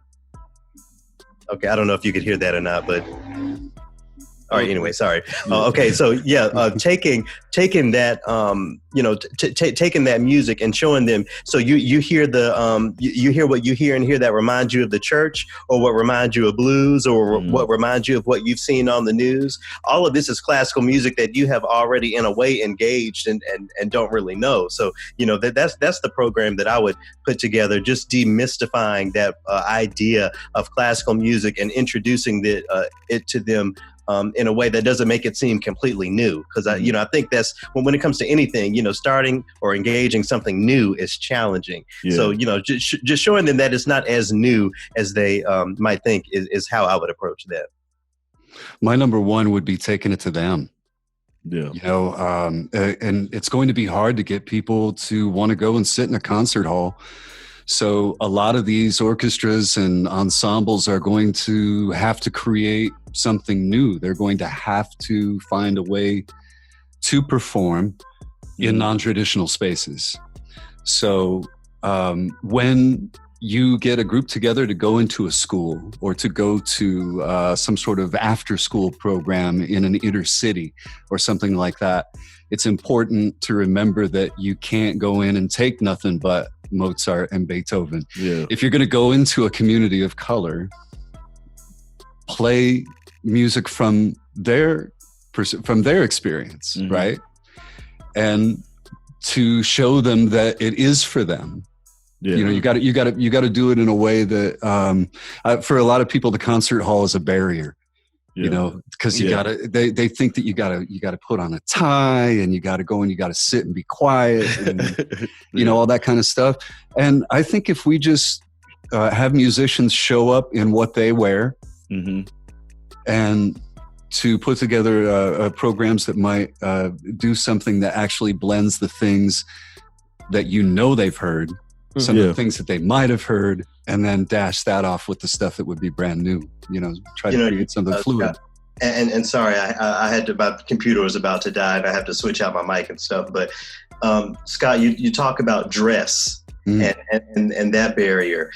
Okay, I don't know if you could hear that or not, but all right. Anyway, sorry. Okay, so taking that, taking that music and showing them. So you hear you hear what you hear and hear that reminds you of the church, or what reminds you of blues, or what reminds you of what you've seen on the news. All of this is classical music that you have already, in a way, engaged and don't really know. So that's the program that I would put together, just demystifying that idea of classical music and introducing it to them. In a way that doesn't make it seem completely new, because I think that's when it comes to anything, starting or engaging something new is challenging. Yeah. So just showing them that it's not as new as they might think is how I would approach that. My number one would be taking it to them. Yeah, and it's going to be hard to get people to want to go and sit in a concert hall. So a lot of these orchestras and ensembles are going to have to create something new. They're going to have to find a way to perform in non-traditional spaces. So when you get a group together to go into a school or to go to some sort of after-school program in an inner city or something like that, it's important to remember that you can't go in and take nothing but Mozart and Beethoven. Yeah. If you're going to go into a community of color, play music from their experience, right? And to show them that it is for them. Yeah. You got to do it in a way that for a lot of people, the concert hall is a barrier. Yeah. Because they think that you gotta put on a tie and you gotta go and you gotta sit and be quiet and all that kind of stuff. And I think if we just have musicians show up in what they wear, and to put together programs that might do something that actually blends the things that they've heard, some of the things that they might have heard, and then dash that off with the stuff that would be brand new. Try to create something fluid. And sorry, I had to. My computer was about to die, and I have to switch out my mic and stuff. But Scott, you talk about dress. And that barrier.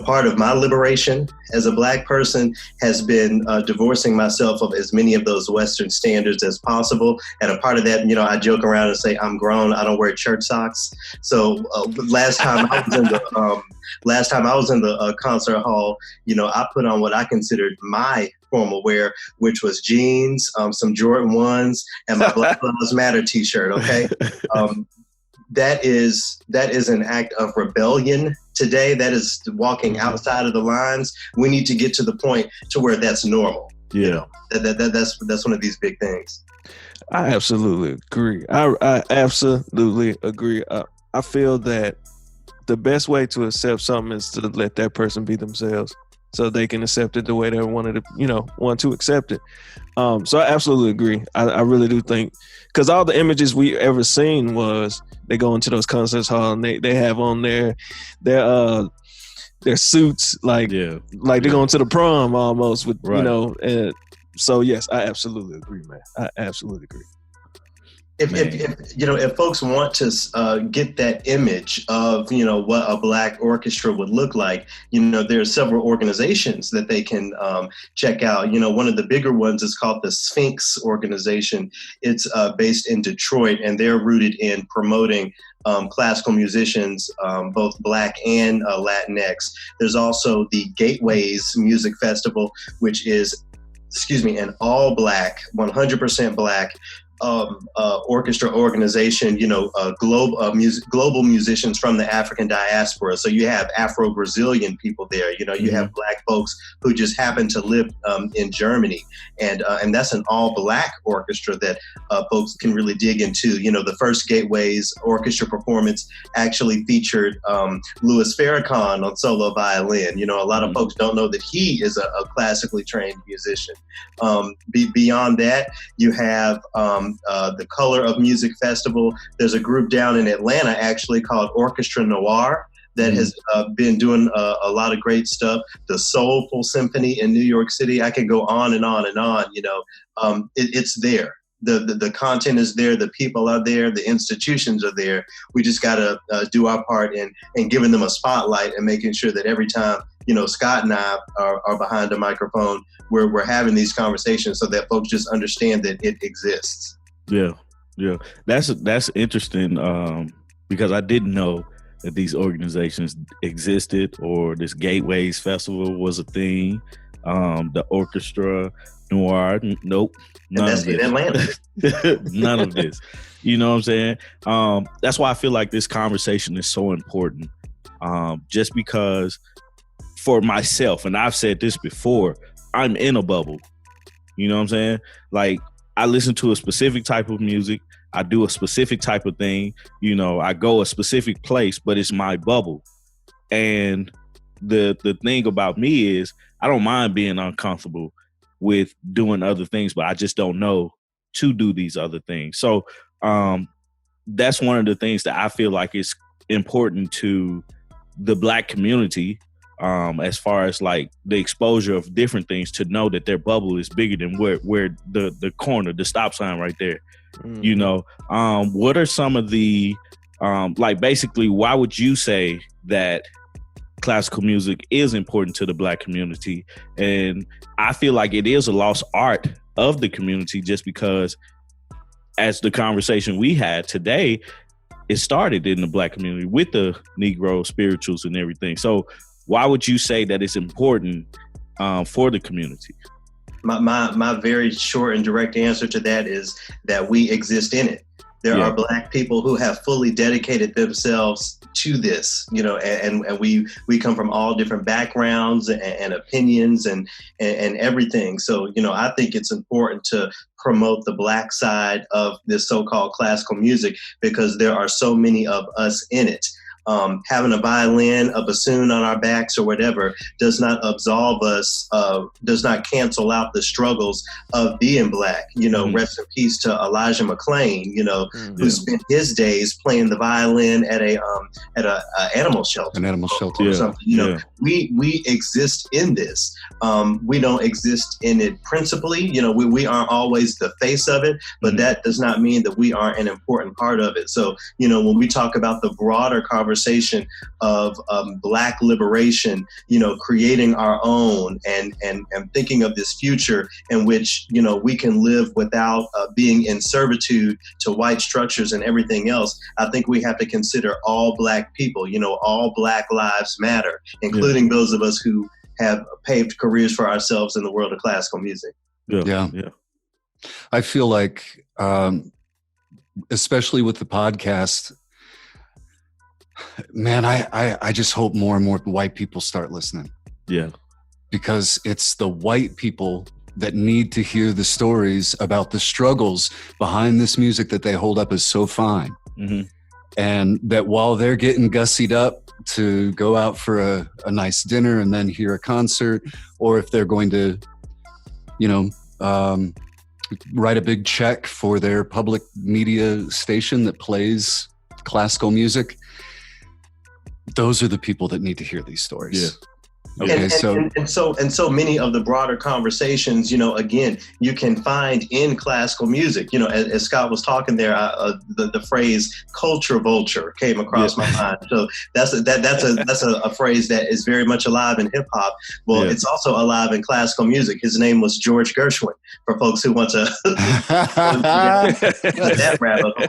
Part of my liberation as a Black person has been divorcing myself of as many of those Western standards as possible. And a part of that, I joke around and say, I'm grown, I don't wear church socks. So last time I was in the concert hall, I put on what I considered my formal wear, which was jeans, some Jordan 1s, and my Black Lives Matter t-shirt, okay? That is an act of rebellion today. That is walking outside of the lines. We need to get to the point to where that's normal. Yeah. That's one of these big things. I absolutely agree. I absolutely agree. I feel that the best way to accept something is to let that person be themselves, so they can accept it the way they want to accept it. So I absolutely agree. I really do think, because all the images we ever seen was they go into those concert halls and they have on their suits like they're going to the prom almost with and so yes, I absolutely agree, man. I absolutely agree. If folks want to get that image of what a Black orchestra would look like, there are several organizations that they can check out. One of the bigger ones is called the Sphinx organization. It's based in Detroit, and they're rooted in promoting classical musicians, both Black and Latinx. There's also the Gateways Music Festival, which is, an all Black, 100% Black orchestra organization, global musicians from the African diaspora. So you have Afro-Brazilian people there, you have Black folks who just happen to live in Germany. And that's an all Black orchestra that folks can really dig into. The first Gateways orchestra performance actually featured Louis Farrakhan on solo violin. A lot of folks don't know that he is a classically trained musician. Beyond that, you have the Color of Music Festival. There's a group down in Atlanta actually called Orchestra Noir that has been doing a lot of great stuff. The Soulful Symphony in New York City. I can go on and on and on. It's there. The content is there. The people are there. The institutions are there. We just got to do our part in giving them a spotlight and making sure that every time Scott and I are behind a microphone, we're having these conversations so that folks just understand that it exists. Yeah. That's interesting because I didn't know that these organizations existed, or this Gateways Festival was a thing. The Orchestra Noir, nope. And that's in Atlanta. None of this. You know what I'm saying? That's why I feel like this conversation is so important. Just because for myself, and I've said this before, I'm in a bubble. You know what I'm saying? Like, I listen to a specific type of music. I do a specific type of thing. I go a specific place, but it's my bubble. And the thing about me is I don't mind being uncomfortable with doing other things, but I just don't know to do these other things. So that's one of the things that I feel like is important to the Black community, as far as like the exposure of different things, to know that their bubble is bigger than where the corner, the stop sign right there. What are some of the basically, why would you say that classical music is important to the Black community? And I feel like it is a lost art of the community, just because, as the conversation we had today, it started in the Black community with the Negro spirituals and everything. So why would you say that it's important for the community? My very short and direct answer to that is that we exist in it. There are Black people who have fully dedicated themselves to this, and we come from all different backgrounds and opinions and everything. So, I think it's important to promote the Black side of this so-called classical music, because there are so many of us in it. having a violin, a bassoon on our backs or whatever does not absolve us, does not cancel out the struggles of being Black. Rest in peace to Elijah McQueen, who spent his days playing the violin at a animal shelter. An animal shelter. Or something. We exist in this. We don't exist in it principally. We aren't always the face of it, but that does not mean that we aren't an important part of it. So, when we talk about the broader conversation of Black liberation, creating our own and thinking of this future in which, we can live without being in servitude to white structures and everything else, I think we have to consider all Black people, all Black lives matter, including those of us who have paved careers for ourselves in the world of classical music. Yeah. I feel like, especially with the podcast, man, I just hope more and more white people start listening. Yeah. Because it's the white people that need to hear the stories about the struggles behind this music that they hold up as so fine. Mm-hmm. And that while they're getting gussied up to go out for a nice dinner and then hear a concert, or if they're going to, write a big check for their public media station that plays classical music, those are the people that need to hear these stories. Yeah. Okay, and so many of the broader conversations, again, you can find in classical music. As Scott was talking there, the phrase "culture vulture" came across my mind. So that's a phrase that is very much alive in hip hop. Well, it's also alive in classical music. His name was George Gershwin. For folks who want to that rabbit hole,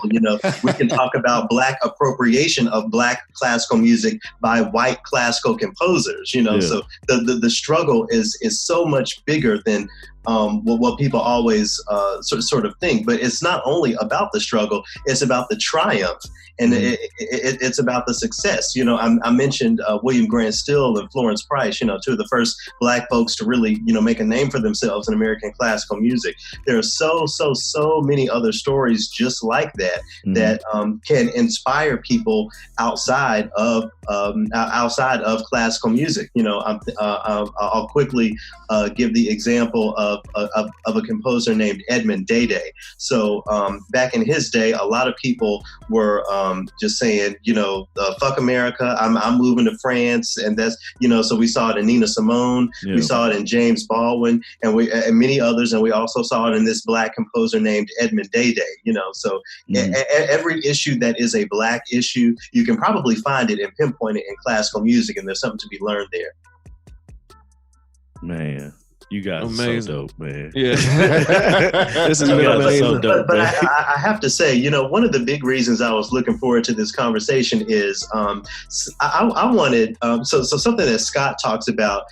we can talk about Black appropriation of Black classical music by white classical composers. So the struggle is so much bigger than what people always sort of think. But it's not only about the struggle; it's about the triumph, and it's about the success. I mentioned William Grant Still and Florence Price. Two of the first Black folks to really make a name for themselves in American classical music. There are so many other stories just like that that can inspire people outside of classical music. I'll quickly give the example of a composer named Edmund Day. So back in his day, a lot of people were just saying, fuck America, I'm moving to France, and that's so we saw it in Nina Simone, we saw it in James Baldwin, and many others, and we also saw it in this Black composer named Edmund Day. So every issue that is a Black issue, you can probably find it and pinpoint it in classical music, and there's something to be learned there. Man, you guys are so dope, man. Yeah. This is amazing. So dope, but I have to say, one of the big reasons I was looking forward to this conversation is I wanted, so something that Scott talks about,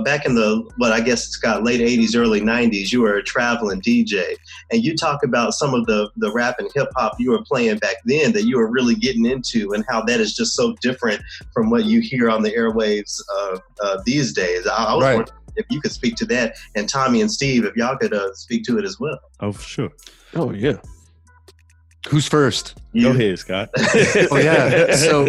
back in I guess Scott, late 80s, early 90s, you were a traveling DJ, and you talk about some of the rap and hip hop you were playing back then that you were really getting into, and how that is just so different from what you hear on the airwaves these days. I was wondering if you could speak to that, and Tommy and Steve, if y'all could speak to it as well. Oh, for sure. Oh, yeah. Who's first? Go ahead, Scott. Oh, yeah. So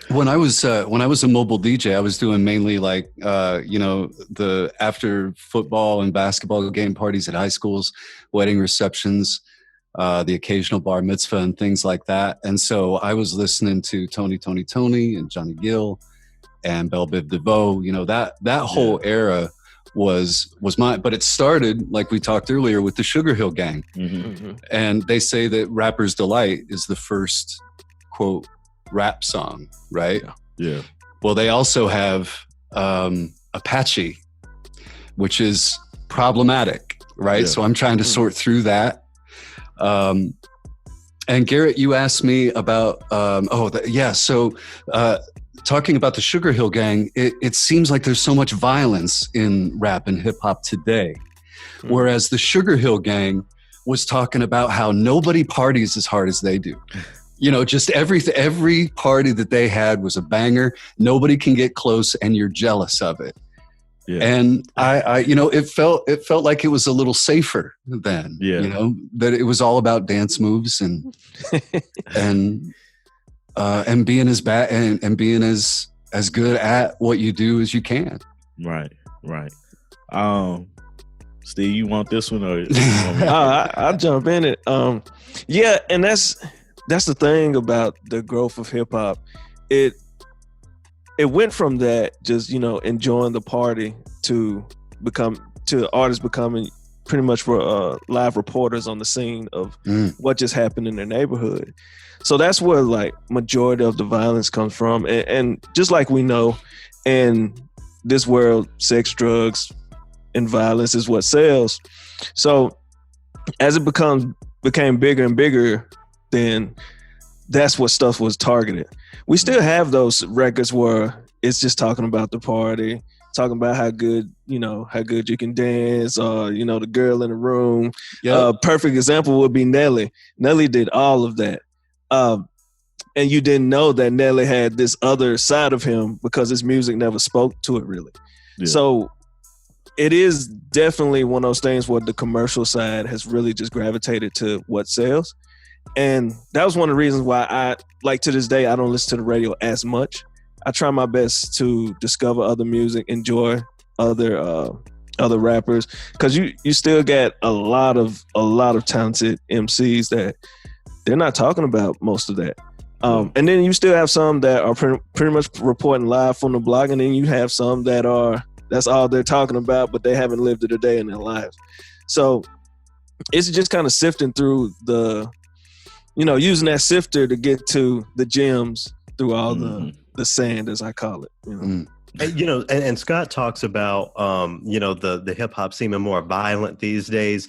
when I was a mobile DJ, I was doing mainly the after football and basketball game parties at high schools, wedding receptions, the occasional bar mitzvah and things like that. And so I was listening to Tony and Johnny Gill and Belle Biv DeVoe, that whole era was mine. But it started, like we talked earlier, with the Sugar Hill Gang. Mm-hmm. And they say that Rapper's Delight is the first, quote, rap song, right? Yeah. Well, they also have Apache, which is problematic, right? Yeah. So I'm trying to sort through that. And Garrett, you asked me about, talking about the Sugar Hill Gang, it seems like there's so much violence in rap and hip hop today. Mm-hmm. Whereas the Sugar Hill Gang was talking about how nobody parties as hard as they do. Just every party that they had was a banger. Nobody can get close and you're jealous of it. Yeah. And I it felt like it was a little safer then, that it was all about dance moves and and being as bad and being as good at what you do as you can. Right. Steve, you want this one or? I'll jump in it. Yeah, and that's the thing about the growth of hip hop. It went from that just enjoying the party to artists becoming pretty much live reporters on the scene of what just happened in their neighborhood. So that's where like majority of the violence comes from, and just like we know, in this world, sex, drugs, and violence is what sells. So as it became bigger and bigger, then that's what stuff was targeted. We still have those records where it's just talking about the party, talking about how good you can dance, or the girl in the room. Yep. Perfect example would be Nelly. Nelly did all of that. And you didn't know that Nelly had this other side of him because his music never spoke to it really. Yeah. So it is definitely one of those things where the commercial side has really just gravitated to what sells. And that was one of the reasons why I, like, to this day, I don't listen to the radio as much. I try my best to discover other music, enjoy other rappers, because you still get a lot of talented MCs that they're not talking about most of that. And then you still have some that are pretty much reporting live from the block, and then you have some that's all they're talking about, but they haven't lived it a day in their lives. So it's just kind of sifting through using that sifter to get to the gems through all the sand, as I call it. And Scott talks about the hip hop seeming more violent these days.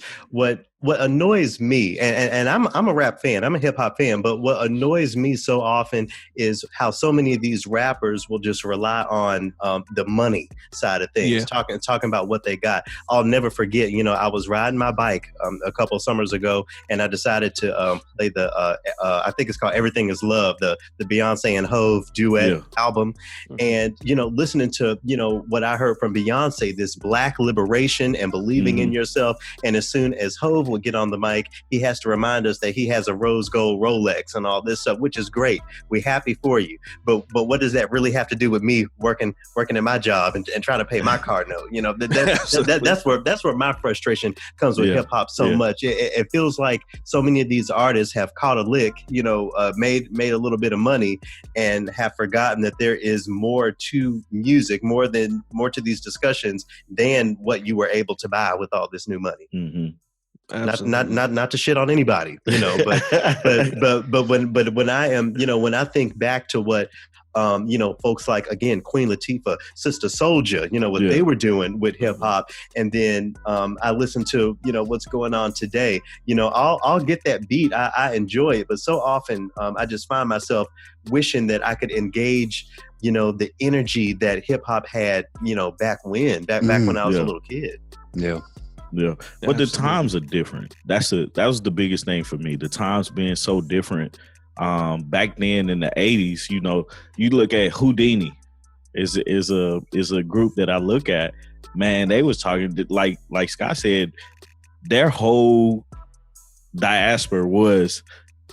What annoys me, and I'm a rap fan, I'm a hip hop fan, but what annoys me so often is how so many of these rappers will just rely on the money side of things, talking about what they got. I'll never forget, I was riding my bike a couple of summers ago, and I decided to play the I think it's called "Everything Is Love," the Beyonce and Hove duet album, and listening to what I heard from Beyonce, this Black liberation and believing in yourself, and as soon as Hove will get on the mic, he has to remind us that he has a rose gold Rolex and all this stuff, which is great. We're happy for you, but what does that really have to do with me working at my job and trying to pay my car note? That's where my frustration comes with hip hop so much. It feels like so many of these artists have caught a lick, made a little bit of money, and have forgotten that there is more to music, more to these discussions than what you were able to buy with all this new money. Mm-hmm. Not to shit on anybody, but when I am, when I think back to what folks like, again, Queen Latifah, Sister Soulja, what they were doing with hip hop, and then I listen to what's going on today. I'll get that beat, I enjoy it, but so often I just find myself wishing that I could engage the energy that hip hop had back when I was a little kid. Yeah, but the times are different. That was the biggest thing for me. The times being so different. Back then in the 80s, you look at Houdini is a group that I look at. Man, they was talking like Scott said, their whole diaspora was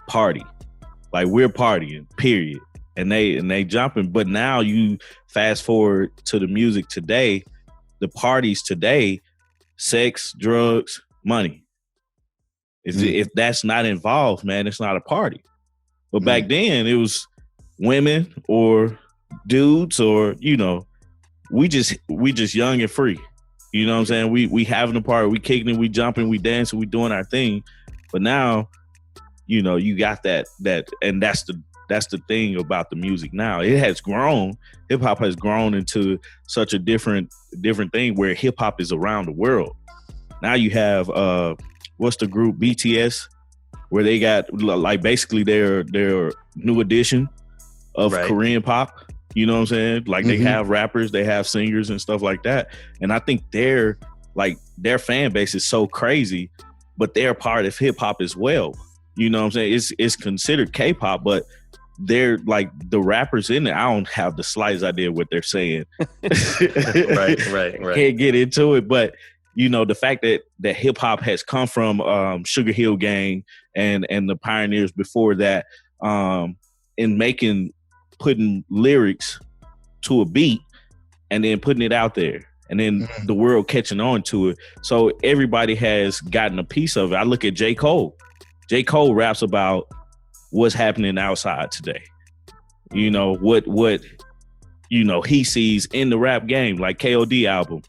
party. Like, we're partying, period. And they jumping. But now you fast forward to the music today, the parties today, sex, drugs, money. If that's not involved, man, it's not a party. But back then it was women or dudes, or we just young and free. You know what I'm saying? We having a party, we kicking it, we jumping, we dancing, we doing our thing. But now, you got that, and that's the thing about the music now. It has grown. Hip hop has grown into such a different thing where hip hop is around the world. Now you have what's the group, BTS, where they got like basically their new edition of Korean pop. You know what I'm saying? Like, they have rappers, they have singers and stuff like that. And I think their fan base is so crazy, but they're part of hip hop as well. You know what I'm saying? It's considered K-pop, but they're like the rappers in it. I don't have the slightest idea what they're saying. Right. Can't get into it, but the fact that hip hop has come from Sugar Hill Gang and the pioneers before that, in putting lyrics to a beat and then putting it out there and then the world catching on to it. So everybody has gotten a piece of it. I look at J. Cole. J. Cole raps about what's happening outside today. You know, what he sees in the rap game, like KOD album.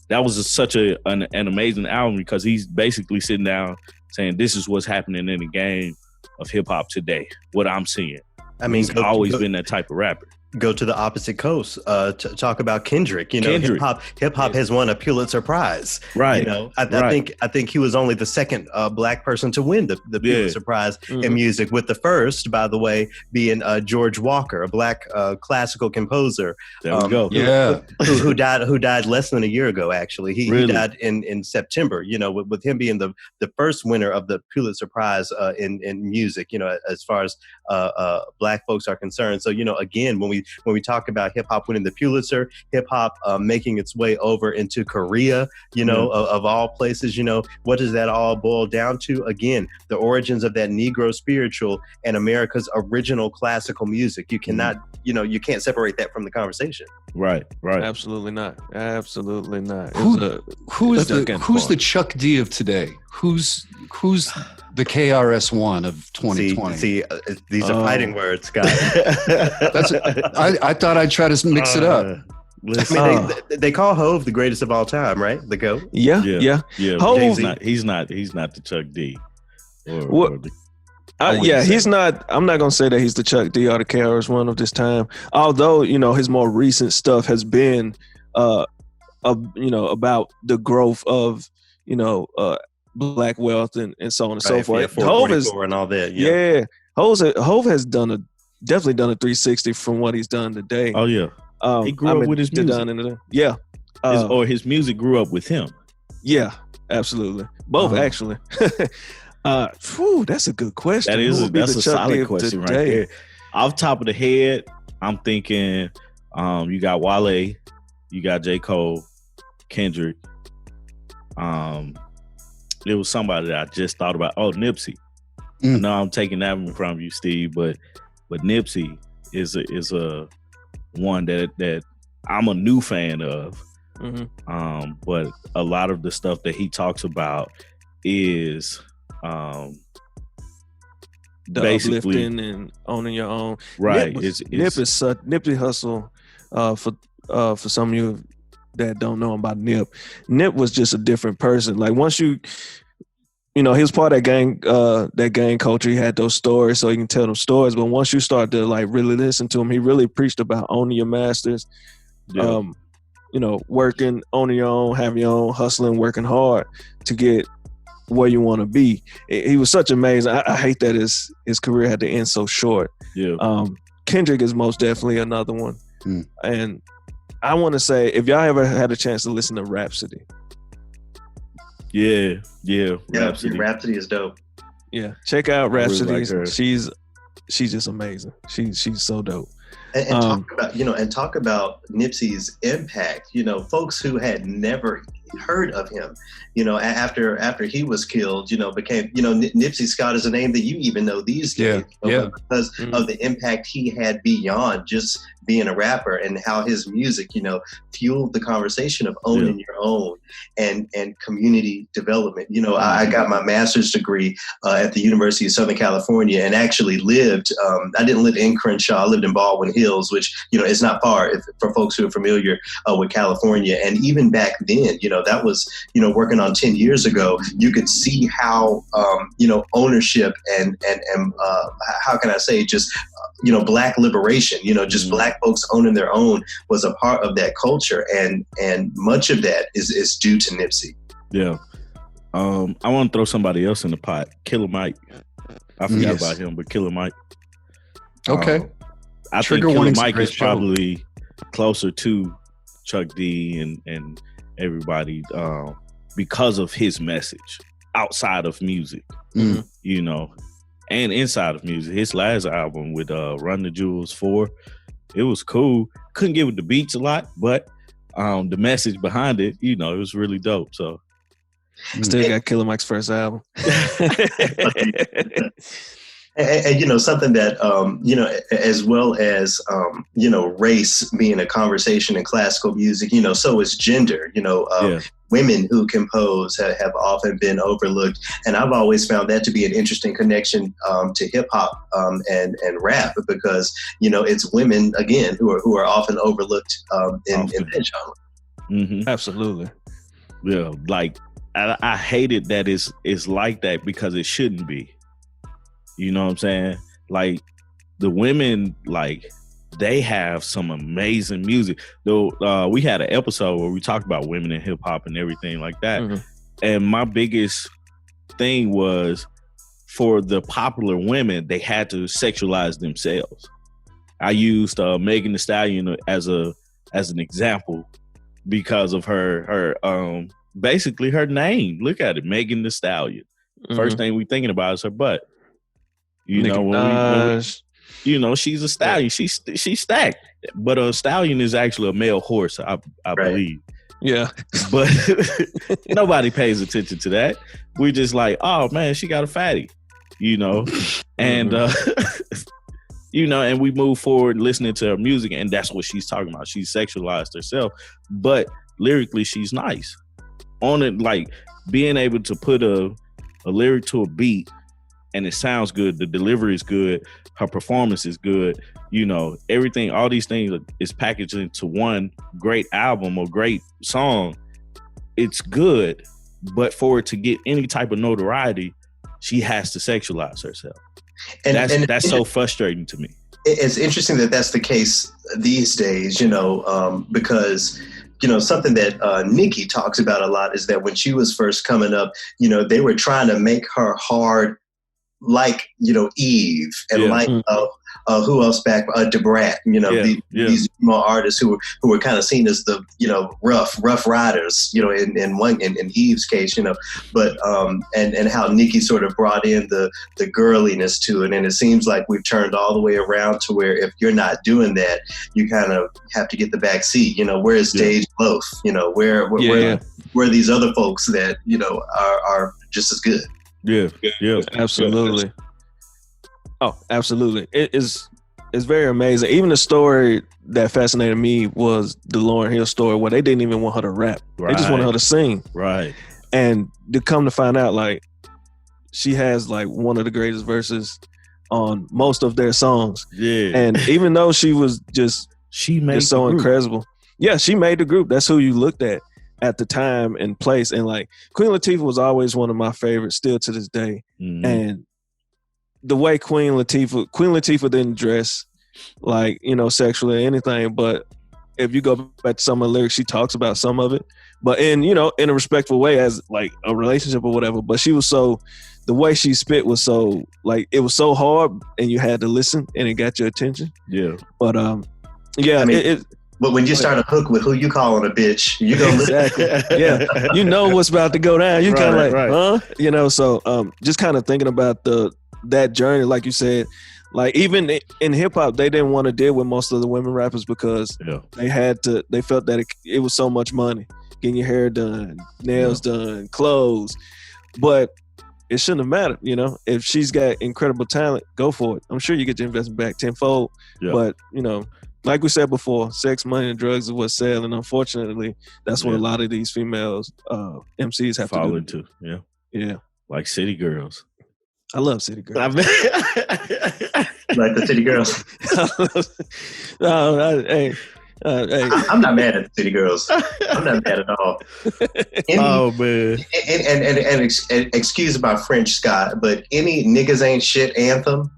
That was such an amazing album because he's basically sitting down saying, this is what's happening in the game of hip hop today, what I'm seeing. I mean, he's always been that type of rapper. Go to the opposite coast. Talk about Kendrick. You know, hip hop has won a Pulitzer Prize. Right. You know, I think he was only the second black person to win the Pulitzer Prize in music, with the first, by the way, being George Walker, a black classical composer. There we go. Who died less than a year ago. Actually, he died in September. You know, with him being the first winner of the Pulitzer Prize in music. You know, as far as black folks are concerned. So, you know, again, when we talk about hip hop winning the Pulitzer, hip hop making its way over into Korea, you know, of all places, you know, what does that all boil down to? Again, the origins of that Negro spiritual and America's original classical music. You cannot, you know, you can't separate that from the conversation. Right. Absolutely not. Who's the Chuck D of today? Who's the KRS-One of 2020? See, these are fighting words, guys. I thought I'd try to mix it up. I mean, they call Hove the greatest of all time, right? The GOAT. Yeah. Hove, he's not the Chuck D. He's not. I'm not gonna say that he's the Chuck D or the KRS-One of this time. Although, you know, his more recent stuff has been, you know, about the growth of, you know, black wealth and so on and so forth. Hove is and all that. Hove has definitely done a 360 from what he's done today. Oh yeah, he grew up with his music. Or his music grew up with him. Yeah, absolutely. Both actually. That's a good question. That's a solid question right there. Off top of the head, I'm thinking you got Wale, you got J. Cole, Kendrick. There was somebody that I just thought about. Oh, Nipsey. No, I'm taking that one from you, Steve, but Nipsey is a one that I'm a new fan of. But a lot of the stuff that he talks about is basically uplifting and owning your own. Right. Nipsey Hussle. For some of you that don't know about Nip was just a different person. Like once you know, he was part of that gang culture. He had those stories, so he can tell them stories. But once you start to like really listen to him, he really preached about owning your masters. You know, working, owning your own, having your own, hustling, working hard to get where you want to be. He was such amazing. I hate that his career had to end so short. Kendrick is most definitely another one. And I want to say, if y'all ever had a chance to listen to Rhapsody. Yeah. Rhapsody is dope. Yeah, check out Rhapsody. Really like she's just amazing. She's so dope. And talk about Nipsey's impact. You know, folks who had never heard of him, you know, after he was killed, you know, became, you know, Nipsey Scott is a name that you even know these days because of the impact he had beyond just being a rapper, and how his music, you know, fueled the conversation of owning your own and community development. You know, I got my master's degree at the University of Southern California, and actually lived, I didn't live in Crenshaw, I lived in Baldwin Hills, which, you know, is not far for folks who are familiar with California. And even back then, you know, that was, you know, working on 10 years ago, you could see how, you know, ownership and how can I say, just, you know, black liberation, you know, just black folks owning their own was a part of that culture. And much of that is due to Nipsey. Yeah. I want to throw somebody else in the pot. Killer Mike. I forgot about him, but Killer Mike. Okay. I think Killer Mike is probably closer to Chuck D and everybody because of his message outside of music, you know, and inside of music. His last album with Run the Jewels 4, it was cool. Couldn't get with the beats a lot, but the message behind it, you know, it was really dope. So still got Killer Mike's first album. And something that, as well as, race being a conversation in classical music, so is gender, women who compose have often been overlooked. And I've always found that to be an interesting connection to hip hop and rap, because, it's women, again, who are often overlooked in that genre. Mm-hmm. Absolutely. Yeah. Like, I hate it that it's like that, because it shouldn't be. You know what I'm saying? Like, the women, like, they have some amazing music. Though we had an episode where we talked about women in hip hop and everything like that. Mm-hmm. And my biggest thing was, for the popular women, they had to sexualize themselves. I used Megan Thee Stallion as an example because of her basically her name. Look at it, Megan Thee Stallion. Mm-hmm. First thing we thinking about is her butt. You know, when we, she's a stallion. She's stacked, but a stallion is actually a male horse, I believe. Yeah, but nobody pays attention to that. We're just like, oh man, she got a fatty, and and we move forward listening to her music, and that's what she's talking about. She sexualized herself, but lyrically, she's nice. On it, like being able to put a lyric to a beat. And it sounds good. The delivery is good. Her performance is good. Everything, all these things is packaged into one great album or great song. It's good, but for it to get any type of notoriety, she has to sexualize herself. And that's so frustrating to me. It's interesting that that's the case these days, because something that Nicki talks about a lot is that when she was first coming up, they were trying to make her hard, like Eve and who else back Debrat, these artists who were kind of seen as the rough riders, in Eve's case, but and how Nicki sort of brought in the girliness to it, and it seems like we've turned all the way around to where if you're not doing that, you kind of have to get the back seat. Where is Stage Loaf? Where are these other folks that are just as good? Yeah, absolutely. Oh, absolutely. It's very amazing. Even the story that fascinated me was the Lauryn Hill story, where they didn't even want her to rap. Right. They just wanted her to sing. Right. And to come to find out, like, she has like one of the greatest verses on most of their songs. Yeah. And even though she was she made so incredible. Yeah, she made the group. That's who you looked at the time and place. And like Queen Latifah was always one of my favorites still to this day. Mm-hmm. And the way Queen Latifah didn't dress like, sexually or anything, but if you go back to some of the lyrics, she talks about some of it, but in a respectful way, as like a relationship or whatever. But she was the way she spit was so, like, it was so hard and you had to listen and it got your attention. Yeah. But yeah, but when you start a hook with who you calling a bitch, you go exactly. Yeah, what's about to go down. You kind of like, huh? So just kind of thinking about that journey, like you said, like even in hip hop, they didn't want to deal with most of the women rappers because they felt that it was so much money, getting your hair done, nails done, clothes, but it shouldn't have mattered. If she's got incredible talent, go for it. I'm sure you get your investment back tenfold. Yeah. But like we said before, sex, money, and drugs is what's selling. And unfortunately, that's what a lot of these females MCs have fall to do. into. Yeah. Yeah. Like City Girls. I love City Girls. Like the City Girls. Hey. I'm not mad at the City Girls. I'm not mad at all. Oh man! And excuse my French, Scott, but any niggas ain't shit anthem,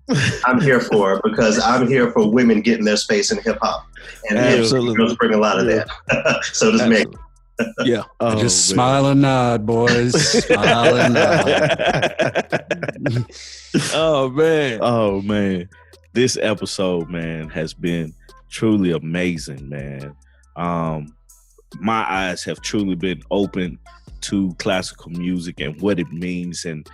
I'm here for, because I'm here for women getting their space in hip hop, and absolutely, girls bring a lot of that. So does Meg. Yeah. Just smile and nod, boys. Smile and nod. Oh man! This episode, man, has been truly amazing, man. My eyes have truly been open to classical music and what it means and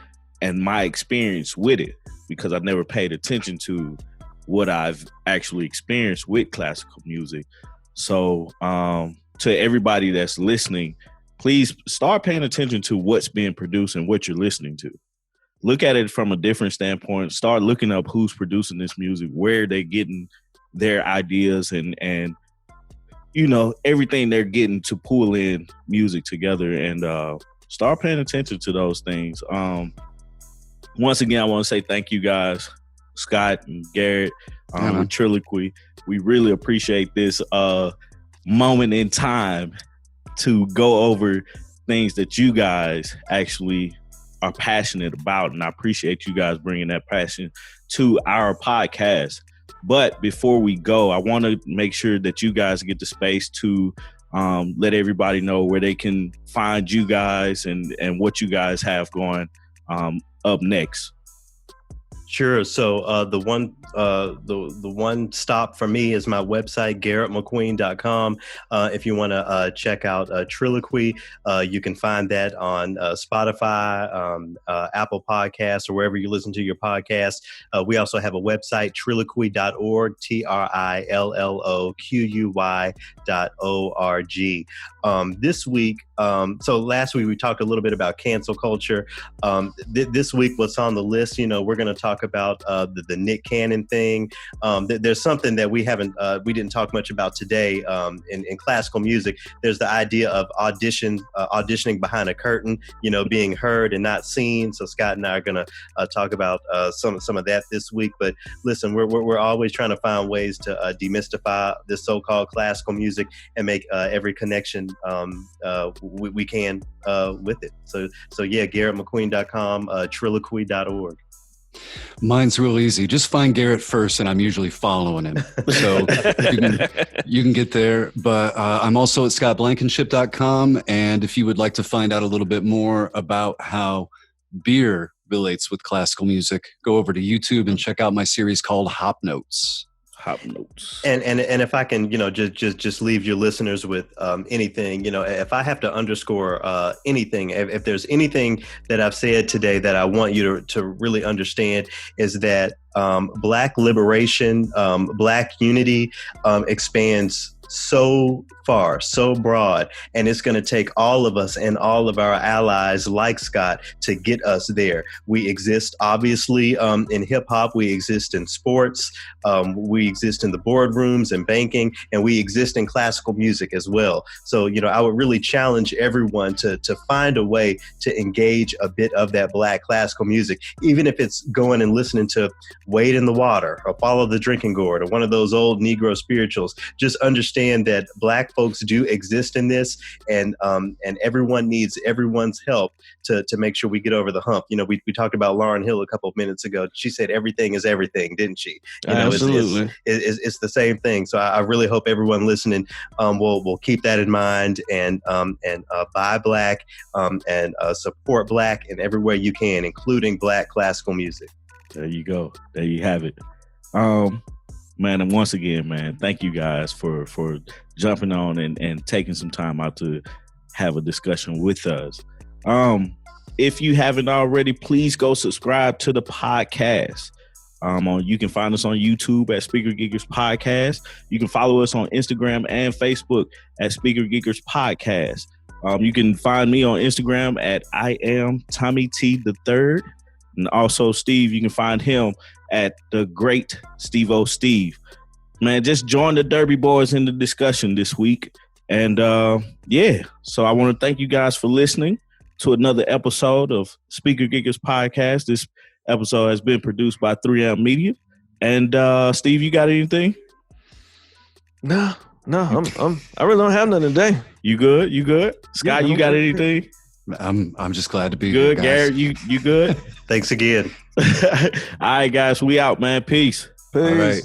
my experience with it, because I never paid attention to what I've actually experienced with classical music. So to everybody that's listening, please start paying attention to what's being produced and what you're listening to. look at it from a different standpoint. Start looking up who's producing this music, where they're getting their ideas and everything they're getting to pull in music together, and start paying attention to those things. Once again, I want to say thank you guys, Scott and Garrett, with Trilloquy. We really appreciate this moment in time to go over things that you guys actually are passionate about, and I appreciate you guys bringing that passion to our podcast. But before we go, I want to make sure that you guys get the space to let everybody know where they can find you guys and what you guys have going up next. Sure. So the one stop for me is my website, GarrettMcQueen.com. If you want to check out Trilloquy, you can find that on Spotify, Apple Podcasts, or wherever you listen to your podcasts. We also have a website, Trilloquy.org, TRILLOQUY.org. This week, so last week we talked a little bit about cancel culture. This week, what's on the list, we're going to talk about the Nick Cannon thing. There's something that we didn't talk much about today in classical music. There's the idea of auditioning behind a curtain, being heard and not seen. So Scott and I are going to talk about some of that this week. But listen, we're always trying to find ways to demystify this so-called classical music and make every connection we can with it. So yeah, GarrettMcQueen.com, Trilloquy.org. Mine's real easy. Just find Garrett first, and I'm usually following him. So you can get there. But I'm also at ScottBlankenship.com. And if you would like to find out a little bit more about how beer relates with classical music, go over to YouTube and check out my series called Hop Notes. And if I can, just leave your listeners with anything, if I have to underscore anything, if there's anything that I've said today that I want you to really understand, is that Black liberation, Black unity expands so far, so broad, and it's going to take all of us and all of our allies like Scott to get us there. We exist obviously in hip hop, we exist in sports, we exist in the boardrooms and banking, and we exist in classical music as well. So I would really challenge everyone to find a way to engage a bit of that Black classical music, even if it's going and listening to Wade in the Water or Follow the Drinking Gourd or one of those old Negro spirituals. Just understand that Black folks do exist in this, and everyone needs everyone's help to make sure we get over the hump. We talked about Lauryn Hill a couple of minutes ago. She said everything is everything, didn't she? Absolutely. It's the same thing. So I really hope everyone listening will keep that in mind and buy Black and support Black in every way you can, including Black classical music. There you go. There you have it. Man, and once again, man, thank you guys for jumping on and taking some time out to have a discussion with us. If you haven't already, please go subscribe to the podcast. You can find us on YouTube at Speaker Giggers Podcast. You can follow us on Instagram and Facebook at Speaker Giggers Podcast. You can find me on Instagram at I am Tommy T III. And also Steve, you can find him at the great Steve-O Steve. Man, just join the Derby Boyz in the discussion this week. And so I want to thank you guys for listening to another episode of Speaker Giggers Podcast. This episode has been produced by 3M Media. And Steve, you got anything? No, I really don't have nothing today. You good? Scott, you got anything? I'm just glad to be good. Here, Garrett, you good? Thanks again. All right, guys, we out, man. Peace. Peace. All right.